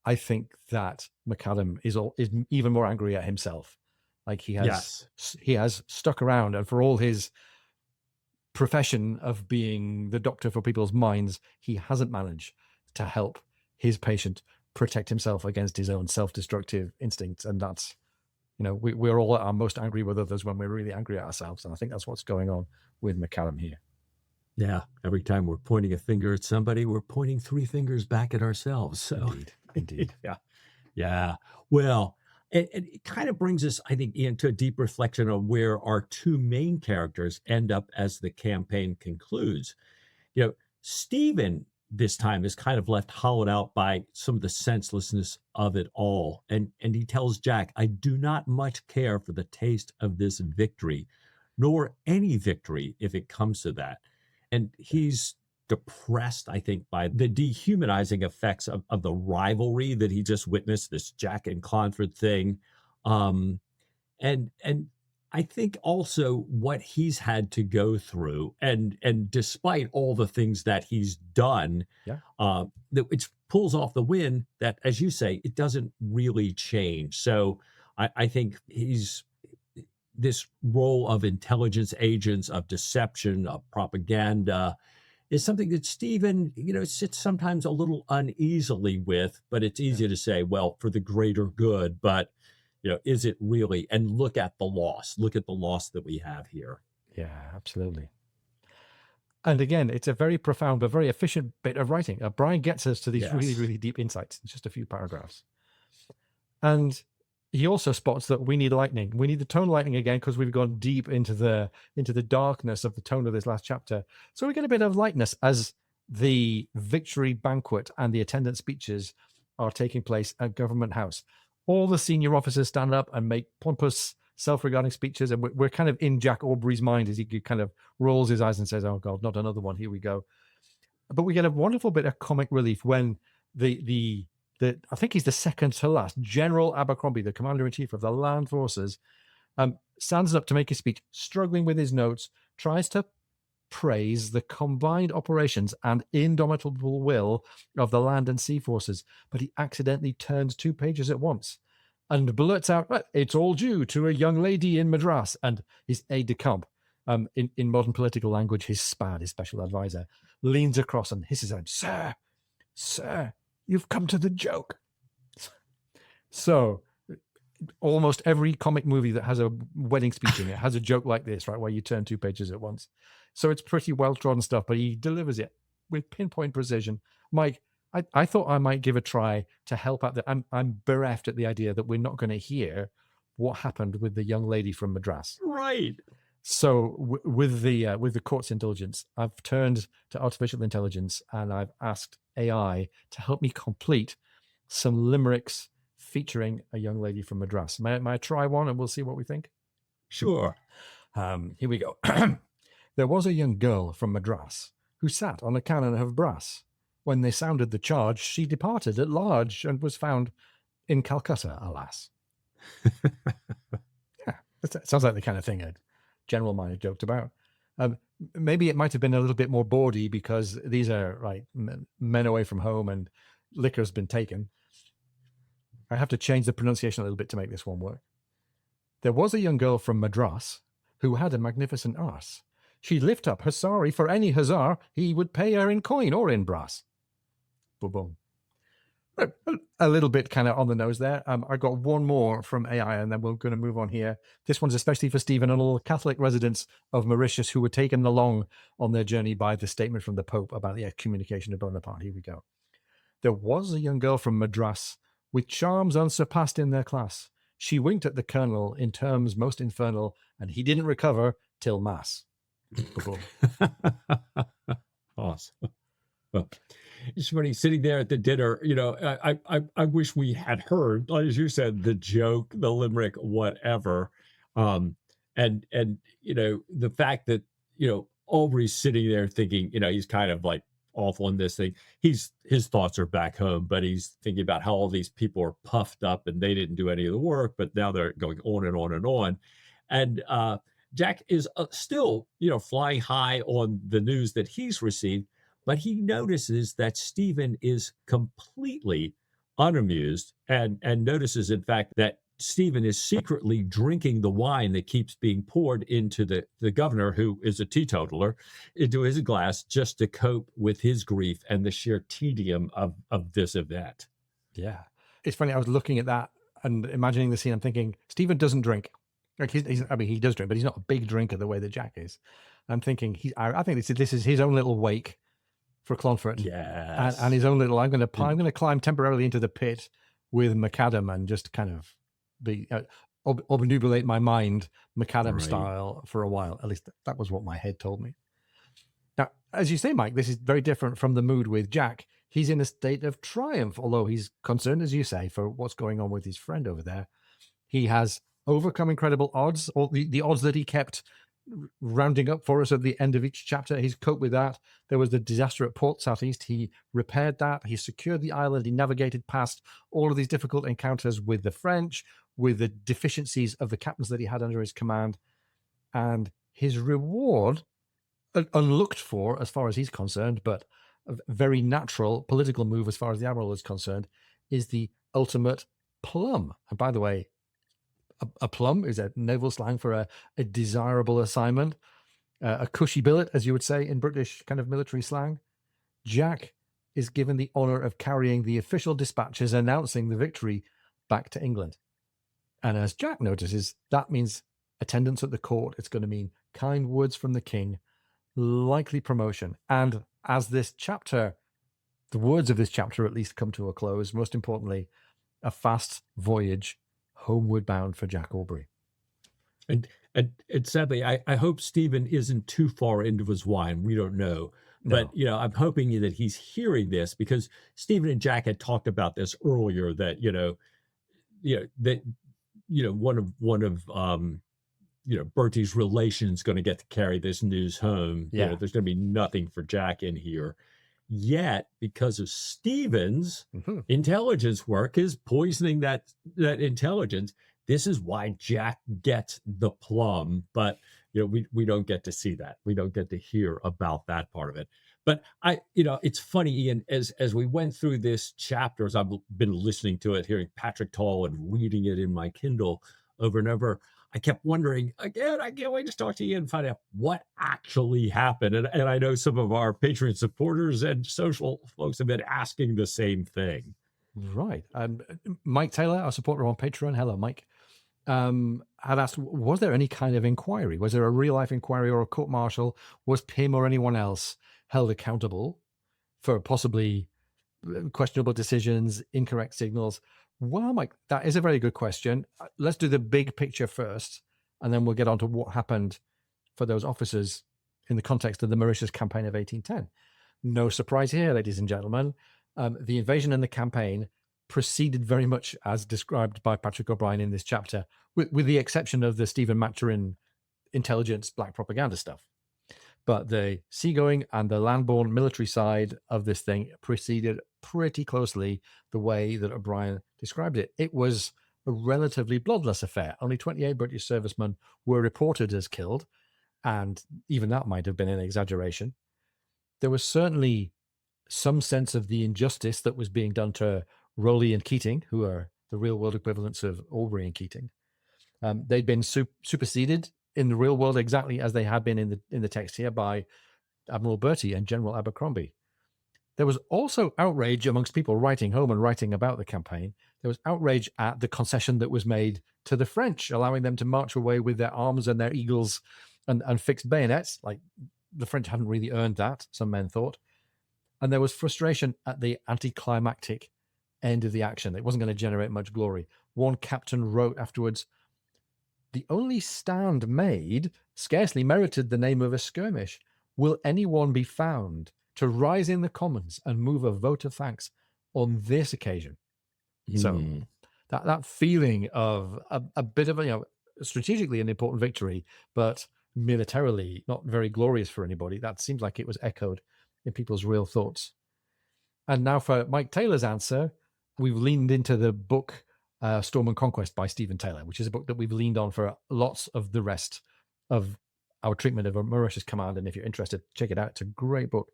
I think that McAdam is even more angry at himself. Like he has stuck around, and for all his profession of being the doctor for people's minds, he hasn't managed to help his patient protect himself against his own self-destructive instincts. And that's, we're all at our most angry with others when we're really angry at ourselves. And I think that's what's going on with McAdam here. Yeah. Every time we're pointing a finger at somebody, we're pointing 3 fingers back at ourselves. So Indeed. Yeah. Well, it kind of brings us, I think, into a deep reflection of where our 2 main characters end up as the campaign concludes. Stephen this time is kind of left hollowed out by some of the senselessness of it all. And he tells Jack, I do not much care for the taste of this victory, nor any victory if it comes to that. And he's depressed, I think, by the dehumanizing effects of the rivalry that he just witnessed, this Jack and Clonfert thing. And I think also what he's had to go through, and despite all the things that he's done, that it pulls off the win that, as you say, it doesn't really change. So I think he's this role of intelligence agents, of deception, of propaganda, is something that Stephen, sits sometimes a little uneasily with, but it's easy to say, well, for the greater good. But, Is it really? And look at the loss. Look at the loss that we have here. Yeah, absolutely. And again, it's a very profound but very efficient bit of writing. Brian gets us to these really, Yes. really deep insights in just a few paragraphs. And he also spots that we need lightning. We need the tone lightning again because we've gone deep into the darkness of the tone of this last chapter. So we get a bit of lightness as the victory banquet and the attendant speeches are taking place at Government House. All the senior officers stand up and make pompous, self-regarding speeches, and we're kind of in Jack Aubrey's mind as he kind of rolls his eyes and says, "Oh God, not another one. Here we go." But we get a wonderful bit of comic relief when the I think he's the second to last, General Abercrombie, the commander-in-chief of the land forces, stands up to make a speech, struggling with his notes, tries to praise the combined operations and indomitable will of the land and sea forces, but he accidentally turns 2 pages at once and blurts out, "Well, it's all due to a young lady in Madras," and his aide-de-camp, in modern political language, his SPAD, his special advisor, leans across and hisses out, Sir, you've come to the joke." So almost every comic movie that has a wedding speech in it has a joke like this, right, where you turn 2 pages at once. So it's pretty well-trodden stuff, but he delivers it with pinpoint precision. Mike, I thought I might give a try to help out. I'm bereft at the idea that we're not going to hear what happened with the young lady from Madras. Right. So with the court's indulgence, I've turned to artificial intelligence and I've asked AI to help me complete some limericks featuring a young lady from Madras. May I try one and we'll see what we think? Sure. Here we go. There was a young girl from Madras who sat on a cannon of brass. When they sounded the charge, she departed at large and was found in Calcutta, alas. Yeah, that sounds like the kind of thing a general might have joked about. Maybe it might have been a little bit more bawdy because these are men away from home and liquor's been taken. I have to change the pronunciation a little bit to make this one work. There was a young girl from Madras who had a magnificent arse. She'd lift up her sari for any hussar, he would pay her in coin or in brass. Boom, boom. A little bit kind of on the nose there. I got one more from AI and then we're going to move on here. This one's especially for Stephen and all the Catholic residents of Mauritius who were taken along on their journey by the statement from the Pope about the excommunication of Bonaparte. Here we go. There was a young girl from Madras with charms unsurpassed in their class. She winked at the colonel in terms most infernal, and he didn't recover till mass. Awesome. Well, it's funny sitting there at the dinner. I wish we had heard, as you said, the joke, the limerick, whatever, and the fact that Aubrey's sitting there thinking, he's kind of like awful in this thing. His thoughts are back home, but he's thinking about how all these people are puffed up and they didn't do any of the work, but now they're going on and on and on, and Jack is still, flying high on the news that he's received, but he notices that Stephen is completely unamused and notices, in fact, that Stephen is secretly drinking the wine that keeps being poured into the governor, who is a teetotaler, into his glass just to cope with his grief and the sheer tedium of this event. Yeah. It's funny. I was looking at that and imagining the scene. I'm thinking, Stephen doesn't drink. Like he does drink, but he's not a big drinker the way that Jack is. I'm thinking I think this is his own little wake for Clonfert. Yes. And his own little, I'm going to climb temporarily into the pit with McAdam and just kind of be obnubilate my mind McAdam style for a while. At least that was what my head told me. Now, as you say, Mike, this is very different from the mood with Jack. He's in a state of triumph, although he's concerned, as you say, for what's going on with his friend over there. He has overcome incredible odds, or the odds that he kept rounding up for us at the end of each chapter. He's coped with that. There was the disaster at Port Southeast. He repaired that. He secured the island. He navigated past all of these difficult encounters with the French, with the deficiencies of the captains that he had under his command. And his reward, unlooked for as far as he's concerned, but a very natural political move as far as the Admiral is concerned, is the ultimate plum. And by the way, a plum is a naval slang for a desirable assignment, a cushy billet, as you would say in British kind of military slang. Jack is given the honor of carrying the official dispatches announcing the victory back to England. And as Jack notices, that means attendance at the court. It's going to mean kind words from the king, likely promotion. And as this chapter, the words of this chapter at least come to a close, most importantly, a fast voyage homeward bound for Jack Aubrey. And sadly, I hope Stephen isn't too far into his wine. We don't know. No. But, I'm hoping that he's hearing this, because Stephen and Jack had talked about this earlier, that, one of Bertie's relations going to get to carry this news home. Yeah. There's going to be nothing for Jack in here. Yet, because of Stephen's intelligence work, is poisoning that intelligence. This is why Jack gets the plum, but we don't get to see that. We don't get to hear about that part of it. But it's funny, Ian, as we went through this chapter, as I've been listening to it, hearing Patrick Tall and reading it in my Kindle over and over, I kept wondering, again, I can't wait to talk to Ian and find out what actually happened. And I know some of our Patreon supporters and social folks have been asking the same thing. Right. Mike Taylor, our supporter on Patreon, hello, Mike, had asked, was there any kind of inquiry? Was there a real-life inquiry or a court-martial? Was Pym or anyone else held accountable for possibly questionable decisions, incorrect signals? Well, Mike, that is a very good question. Let's do the big picture first, and then we'll get on to what happened for those officers in the context of the Mauritius campaign of 1810. No surprise here, ladies and gentlemen. The invasion and the campaign proceeded very much as described by Patrick O'Brien in this chapter, with the exception of the Stephen Maturin intelligence black propaganda stuff. But the seagoing and the landborne military side of this thing proceeded pretty closely the way that O'Brien described it. It was a relatively bloodless affair. Only 28 British servicemen were reported as killed, and even that might have been an exaggeration. There was certainly some sense of the injustice that was being done to Rowley and Keating, who are the real-world equivalents of Aubrey and Keating. They'd been superseded in the real world exactly as they had been in the text here by Admiral Bertie and General Abercrombie. There was also outrage amongst people writing home and writing about the campaign. There was outrage at the concession that was made to the French, allowing them to march away with their arms and their eagles and fixed bayonets. Like, the French hadn't really earned that, some men thought. And there was frustration at the anticlimactic end of the action. It wasn't going to generate much glory. One captain wrote afterwards, "The only stand made scarcely merited the name of a skirmish. Will anyone be found to rise in the Commons and move a vote of thanks on this occasion?" So that feeling of a bit of a, strategically an important victory, but militarily not very glorious for anybody, that seems like it was echoed in people's real thoughts. And now for Mike Taylor's answer, we've leaned into the book Storm and Conquest by Stephen Taylor, which is a book that we've leaned on for lots of the rest of our treatment of a Mauritius command. And if you're interested, check it out. It's a great book.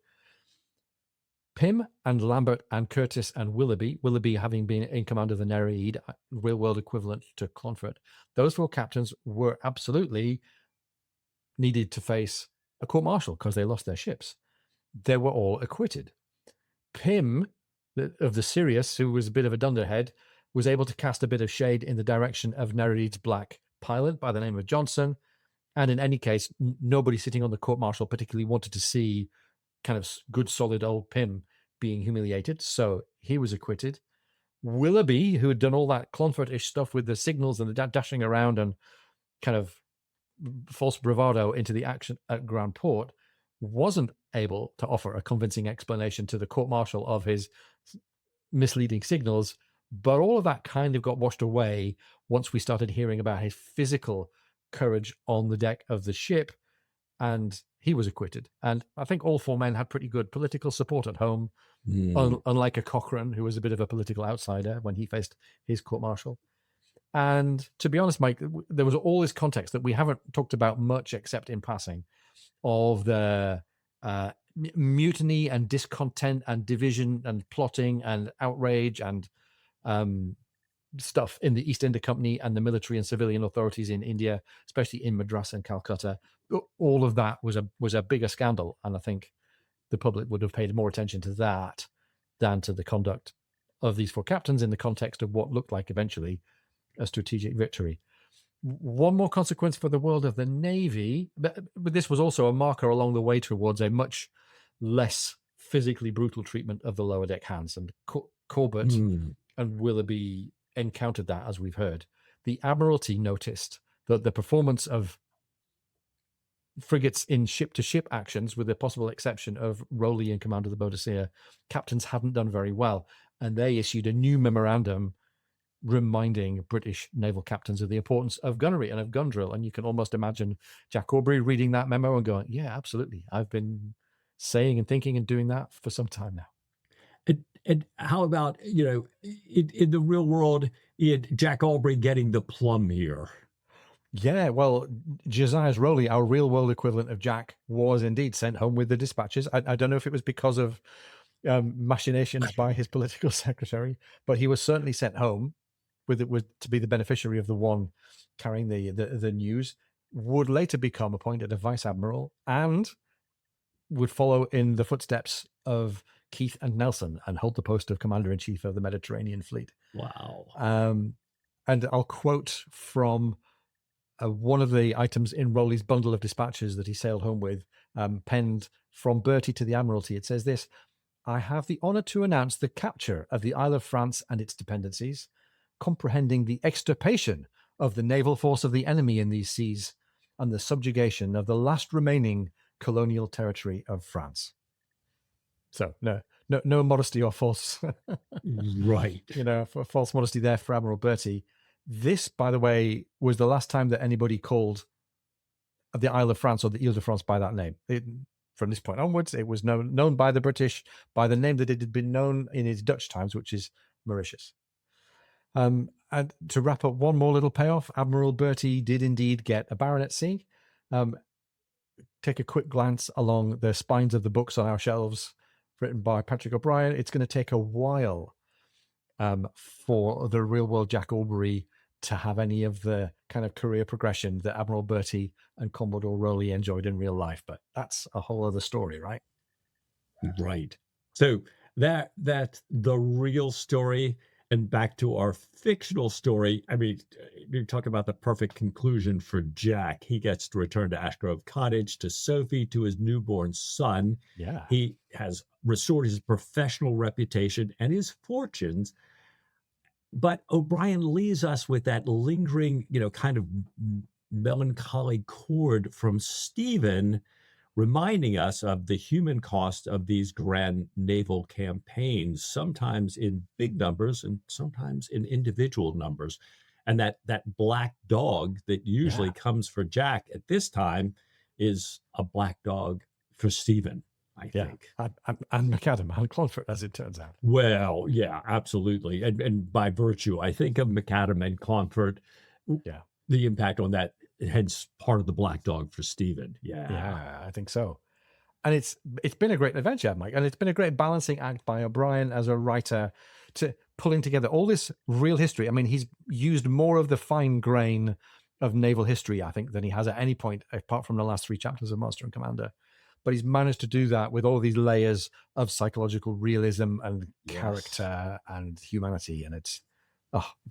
Pym and Lambert and Curtis and Willoughby having been in command of the Nereid, real world equivalent to Clonfert, those four captains were absolutely needed to face a court-martial because they lost their ships. They were all acquitted. Pym, of the Sirius, who was a bit of a dunderhead, was able to cast a bit of shade in the direction of Nereid's black pilot by the name of Johnson. And in any case, nobody sitting on the court-martial particularly wanted to see kind of good, solid old Pym being humiliated. So he was acquitted. Willoughby, who had done all that Clonfert-ish stuff with the signals and the dashing around and kind of false bravado into the action at Grand Port, wasn't able to offer a convincing explanation to the court-martial of his misleading signals. But all of that kind of got washed away once we started hearing about his physical courage on the deck of the ship, and he was acquitted. And I think all four men had pretty good political support at home, unlike a Cochrane, who was a bit of a political outsider when he faced his court-martial. And to be honest, Mike, there was all this context that we haven't talked about much except in passing of the mutiny and discontent and division and plotting and outrage and stuff in the East India Company and the military and civilian authorities in India, especially in Madras and Calcutta. All of that was a bigger scandal, and I think the public would have paid more attention to that than to the conduct of these four captains in the context of what looked like eventually a strategic victory. One more consequence for the world of the Navy, but this was also a marker along the way towards a much less physically brutal treatment of the lower deck hands. And Corbett and Willoughby encountered that, as we've heard. The Admiralty noticed that the performance of frigates in ship-to-ship actions, with the possible exception of Rowley in command of the Boadicea, captains hadn't done very well. And they issued a new memorandum reminding British naval captains of the importance of gunnery and of gun drill. And you can almost imagine Jack Aubrey reading that memo and going, yeah, absolutely. I've been saying and thinking and doing that for some time now. And how about, in the real world, Jack Aubrey getting the plum here? Yeah, well, Josiah Rowley, our real world equivalent of Jack, was indeed sent home with the dispatches. I don't know if it was because of machinations by his political secretary, but he was certainly sent home to be the beneficiary of the one carrying the news. Would later become appointed a vice admiral and would follow in the footsteps of Keith and Nelson and hold the post of commander-in-chief of the Mediterranean Fleet. Wow. And I'll quote from one of the items in Rowley's bundle of dispatches that he sailed home with, penned from Bertie to the Admiralty. It says this: I have the honour to announce the capture of the Isle of France and its dependencies, comprehending the extirpation of the naval force of the enemy in these seas and the subjugation of the last remaining colonial territory of France. So no modesty or false, right? False modesty there for Admiral Bertie. This, by the way, was the last time that anybody called the Isle of France or the Ile de France by that name. From this point onwards, it was known by the British by the name that it had been known in its Dutch times, which is Mauritius. And to wrap up, one more little payoff: Admiral Bertie did indeed get a baronetcy. Take a quick glance along the spines of the books on our shelves, written by Patrick O'Brien. It's going to take a while for the real world Jack Aubrey to have any of the kind of career progression that Admiral Bertie and Commodore Rowley enjoyed in real life. But that's a whole other story, right? Right. So that's the real story. And back to our fictional story. I mean, you talk about the perfect conclusion for Jack. He gets to return to Ashgrove Cottage, to Sophie, to his newborn son. Yeah. He has restored his professional reputation and his fortunes. But O'Brien leaves us with that lingering, kind of melancholy chord from Stephen, reminding us of the human cost of these grand naval campaigns, sometimes in big numbers and sometimes in individual numbers. And that black dog that usually comes for Jack at this time is a black dog for Stephen, I think. And McAdam and Clonfert, as it turns out. Well, yeah, absolutely. And by virtue, I think of McAdam and Clonfert, the impact on that, hence part of the black dog for Stephen. Yeah, I think so. And it's been a great adventure, Mike, and it's been a great balancing act by O'Brien as a writer to pulling together all this real history. I mean, he's used more of the fine grain of naval history, I think, than he has at any point, apart from the last 3 chapters of Master and Commander. But he's managed to do that with all these layers of psychological realism and character and humanity, and it's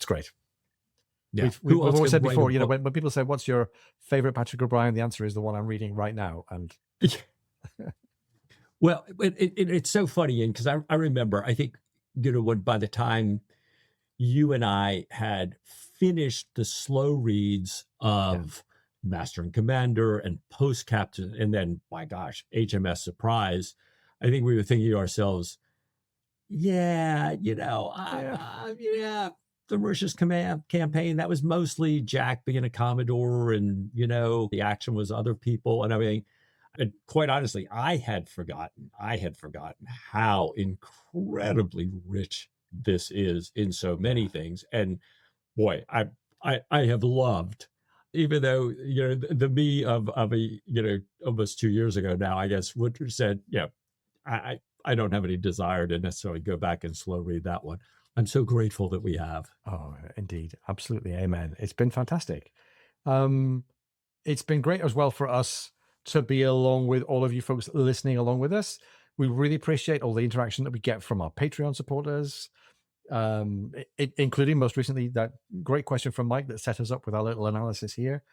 great. Yeah. We've always said before, when people say, what's your favorite Patrick O'Brien? The answer is the one I'm reading right now. And well, it's so funny, Ian, because I remember, I think, when by the time you and I had finished the slow reads of Master and Commander and Post Captain, and then, my gosh, HMS Surprise, I think we were thinking to ourselves, the Mauritius campaign, that was mostly Jack being a Commodore, and, the action was other people and everything. And quite honestly, I had forgotten how incredibly rich this is in so many things. And boy, I have loved, even though, the me of almost 2 years ago now, I guess, would have said, I don't have any desire to necessarily go back and slow read that one. I'm so grateful that we have. Oh, indeed. Absolutely. Amen. It's been fantastic. It's been great as well for us to be along with all of you folks listening along with us. We really appreciate all the interaction that we get from our Patreon supporters. including most recently that great question from Mike that set us up with our little analysis here.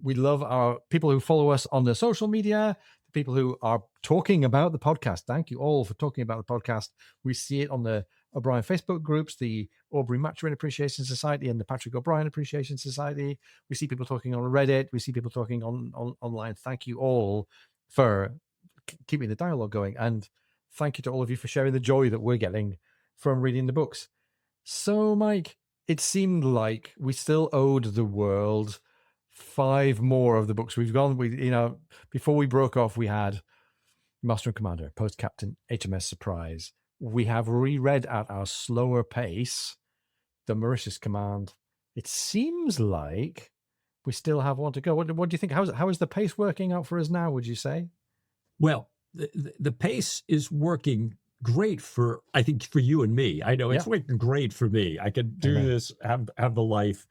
We love our people who follow us on the social media, the people who are talking about the podcast. Thank you all for talking about the podcast. We see it on the O'Brien Facebook groups, the Aubrey Maturin Appreciation Society and the Patrick O'Brien Appreciation Society. We see people talking on Reddit. We see people talking online. Thank you all for keeping the dialogue going. And thank you to all of you for sharing the joy that we're getting from reading the books. So, Mike, it seemed like we still owed the world 5 more of the books. We've gone, before we broke off, we had Master and Commander, Post Captain, HMS Surprise. We have reread at our slower pace the Mauritius Command. It seems like we still have one to go. What do you think? How is the pace working out for us now, would you say? Well, the pace is working great I think for you and me. I know it's working great for me. I can do this, have the life.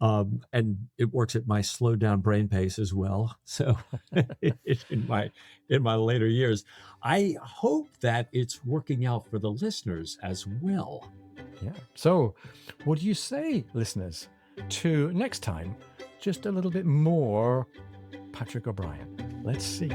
And it works at my slowed down brain pace as well. So in my later years, I hope that it's working out for the listeners as well. Yeah. So what do you say, listeners, to next time, just a little bit more Patrick O'Brien? Let's see.